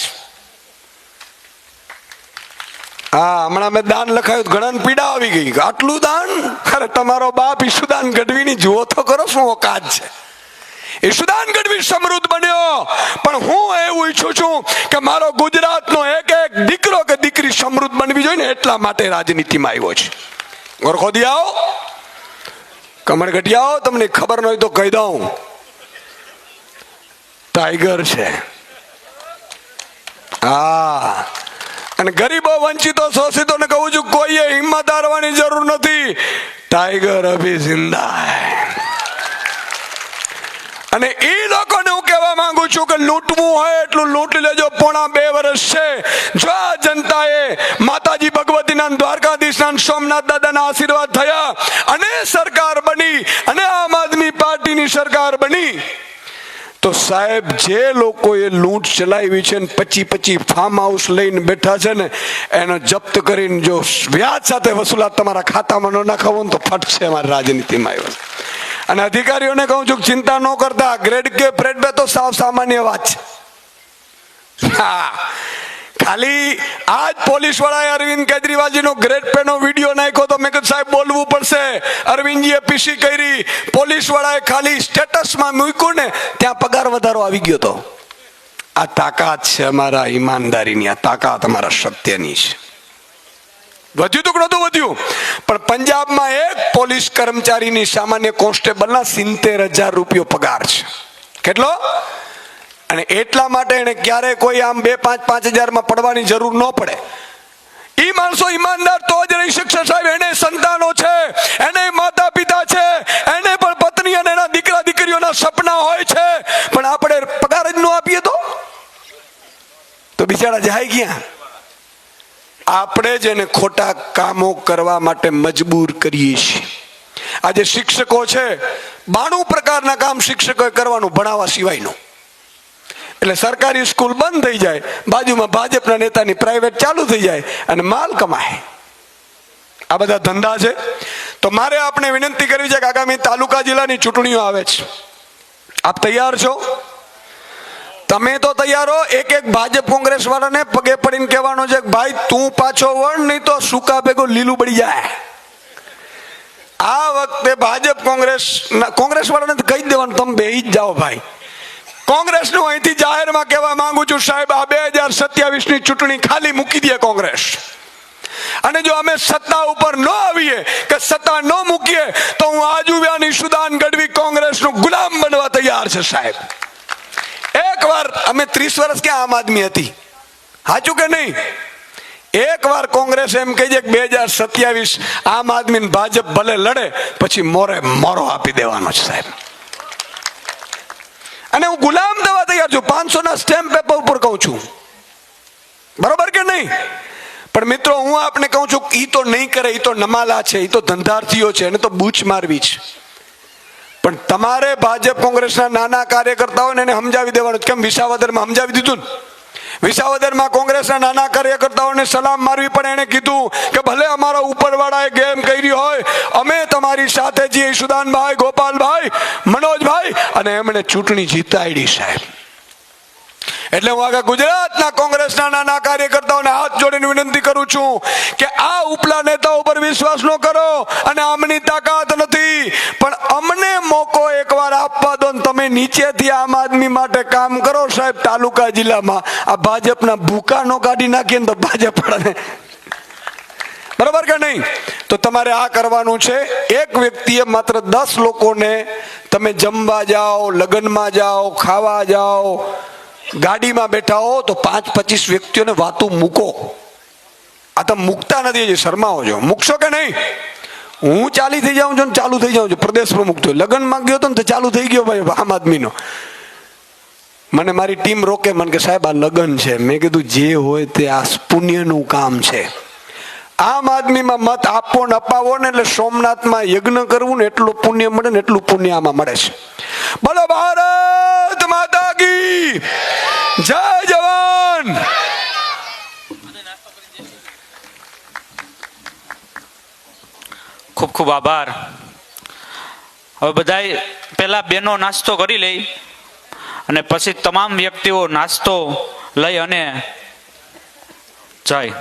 Speaker 6: હા, હમણાં મેં દાન લખાયું તો ઘણાને પીડા આવી ગઈ કે આટલું દાન. અરે તમારો બાપ ઈશુદાન ગઢવીની જુઓ તો કરો શું ઓકાત છે. ઈશુદાન ગઢવી સમૃદ્ધ બન્યો, પણ હું એવું ઈચ્છું છું કે મારો ગુજરાતનો એક એક દીકરો કે દીકરી સમૃદ્ધ બનવી જોઈએ ને, એટલા માટે રાજનીતિમાં આવ્યો છે. ગોરખોદી આવો, કમળગઢી આવો, તમને ખબર ન હોય તો કહી દઉં, ટાઈગર છે. હા, અને ગરીબો વંચિતો શોષિતોને કહું છું, કોઈએ હિંમત હારવાની જરૂર નથી. ટાઈગર અભી જિંદા હૈ. અને એ લોકોને હું કહેવા માંગુ છું કે લૂંટવું હોય એટલું લૂંટી લેજો. પોણા 2 વર્ષ છે. જો આ જનતાએ માતાજી ભગવતીના, દ્વારકાધીશના, સોમનાથ દાદાના આશીર્વાદ થયા અને સરકાર બની અને આમ આદમી પાર્ટીની સરકાર બની, તો સાહેબ જે લોકોએ લૂંટ ચલાવી છે, 25 ફાર્મ હાઉસ લઈને બેઠા છે ને, એનો જપ્ત કરીને જો વ્યાજ સાથે વસૂલાત તમારા ખાતામાં ન નાખાવો ને તો ફટશે અમારી રાજનીતિમાં આવ્યો. અને અધિકારીઓને કહું છું, ચિંતા ન કરતા, ગ્રેડ કે ફ્રેડ બે તો સાવ સામાન્ય વાત છે. હા, ખાલી આજ પોલીસ વાળાએ અરવિંદ કેજરીવાલજીનો ગ્રેડ પે નો વિડીયો નાખ્યો તો મેં કીધું સાહેબ બોલવું પડશે. અરવિંદજીએ પીસી કરી, પોલીસ વાળાએ ખાલી સ્ટેટસમાં મૂક્યું ને ત્યાં પગાર વધારો આવી ગયો તો. આ તાકાત છે અમારા ઈમાનદારીની, આ તાકાત અમારા સત્યની છે. વધ્યું તો નતું વધ્યું, પણ પંજાબમાં એક પોલીસ કર્મચારીની, સામાન્ય કોન્સ્ટેબલના 70,000 રૂપિયો પગાર છે. કેટલો? અને એટલા માટે એને ક્યારે કોઈ આમ 2-5 હજારમાં પડવાની જરૂર ન પડે. ઈ માણસો ઈમાનદાર તો જ રહી શકશે સાહેબ. એને સંતાનો છે, એને માતા પિતા છે, એને પણ પત્ની અને એના દીકરા દીકરીઓના સપના હોય છે, પણ આપણે પગાર જ ન આપીએ તો બિચારા જાય ક્યાં? આપણે જ એને ખોટા કામો કરવા માટે મજબૂર કરીએ છીએ. આજે શિક્ષકો છે, 92 પ્રકારના કામ શિક્ષકોએ કરવાનું ભણાવવા સિવાયનું. એટલે સરકારી સ્કૂલ બંધ થઈ જાય, બાજુમાં ભાજપના નેતાની પ્રાઇવેટ ચાલુ થઈ જાય અને માલ કમાય. આ બધા ધંધા છે. તો મારે આપણે વિનંતી કરવી છે કે આગામી તાલુકા જિલ્લાની ચૂંટણીઓ આવે છે. આપ તૈયાર છો? તમે તો તૈયાર હો? એક ભાજપ કોંગ્રેસ વાળાને પગે પડીને કહેવાનો છે કે ભાઈ તું પાછો વળ, નહીં તો સૂકા ભેગો લીલું પડી જાય. આ વખતે ભાજપ કોંગ્રેસ વાળાને કહી દેવાનું, તમે બેહી જ જાઓ ભાઈ. કોંગ્રેસનું અહીંથી જાહેરમાં કહેવા માંગુ છું સાહેબ, આ 2027 ની ચૂંટણી ખાલી મૂકી દે કોંગ્રેસ. અને જો અમે સત્તા ઉપર ન આવીએ કે સત્તા ન મૂકીએ તો હું આજુવ્યાની ઈશુદાન ગઢવી કોંગ્રેસનો ગુલામ બનવા તૈયાર છે સાહેબ. એકવાર અમે 30 વર્ષ ક્યાં આમ આદમી હતી, સાચું કે નહીં? એકવાર કોંગ્રેસ એમ કહી દે કે 2027 આમ આદમી ભાજપ ભલે લડે, પછી મોરો આપી દેવાનો છે સાહેબ. અને હું ગુલામ થવા તૈયાર છું. 500 ના સ્ટેમ્પ પેપર ઉપર કહું છું, બરોબર કે નહીં? પણ મિત્રો હું આપને કહું છું, ઈ તો નહીં કરે, ઈ તો નમાલા છે, ઈ તો ધંધાર્થીઓ છે, એને તો બૂચ મારવી છે. પણ તમારે ભાજપ કોંગ્રેસના નાના કાર્યકર્તાઓને એને સમજાવી દેવાનું. કેમ વિસાવદરમાં સમજાવી દીધું ને? વિસાવદરમાં કોંગ્રેસના નાના કાર્યકર્તાઓને સલામ મારવી, પણ એને કીધું કે ભલે અમારા ઉપરવાળાએ ગેમ કરી હોય, અમે તમારી સાથે છીએ. ઈશુદાનભાઈ, ગોપાલભાઈ, મનોજભાઈ, અને એમણે ચૂંટણી જીતાડી સાહેબ. એટલે હું આગળ ગુજરાતના કોંગ્રેસના નાના કાર્યકર્તાઓને હાથ જોડીને વિનંતી કરું છું કે આ ઉપલા નેતાઓ પર વિશ્વાસ ન કરો. અને આમની તાકાત નથી, પણ અમને મોકો એકવાર આપવા દો. તમે નીચેથી આમ આદમી માટે કામ કરો સાહેબ. તાલુકા જિલ્લામાં આ ભાજપના ભૂકા નો કાઢી નાખીએ ને તો ભાજપ વાળાને, બરાબર કે નહીં? તો તમારે આ કરવાનું છે. એક વ્યક્તિએ માત્ર 10 લોકોને, તમે જમવા જાઓ, લગ્નમાં જાઓ, ખાવા જાઓ, ગાડીમાં બેઠા હો તો 5-25 વ્યક્તિઓને વાતો મૂકો. આ તમે મૂકતા નથી, હજી શરમાવો છો. મૂકશો કે નહીં? હું ચાલી થઈ જાઉં છું ને ચાલુ થઈ જાઉં છું. પ્રદેશ પ્રમુખ તો લગ્નમાં ગયો હતો ને તો ચાલુ થઈ ગયો ભાઈ આમ આદમીનો. મને મારી ટીમ રોકે, મને કે સાહેબ આ લગ્ન છે. મેં કીધું જે હોય તે આ પુણ્યનું કામ છે. આમ આદમીમાં મત આપવો ને અપાવો ને, એટલે સોમનાથમાં યજ્ઞ કરવું ને એટલું પુણ્ય મળે ને એટલું પુણ્ય આમાં મળે છે. બોલો ભારત માતા કી જય. જવાન.
Speaker 4: ખૂબ ખૂબ આભાર. હવે બધાય પહેલા બેનો નાસ્તો કરી લઈ અને પછી તમામ વ્યક્તિઓ નાસ્તો લઈ અને જાય.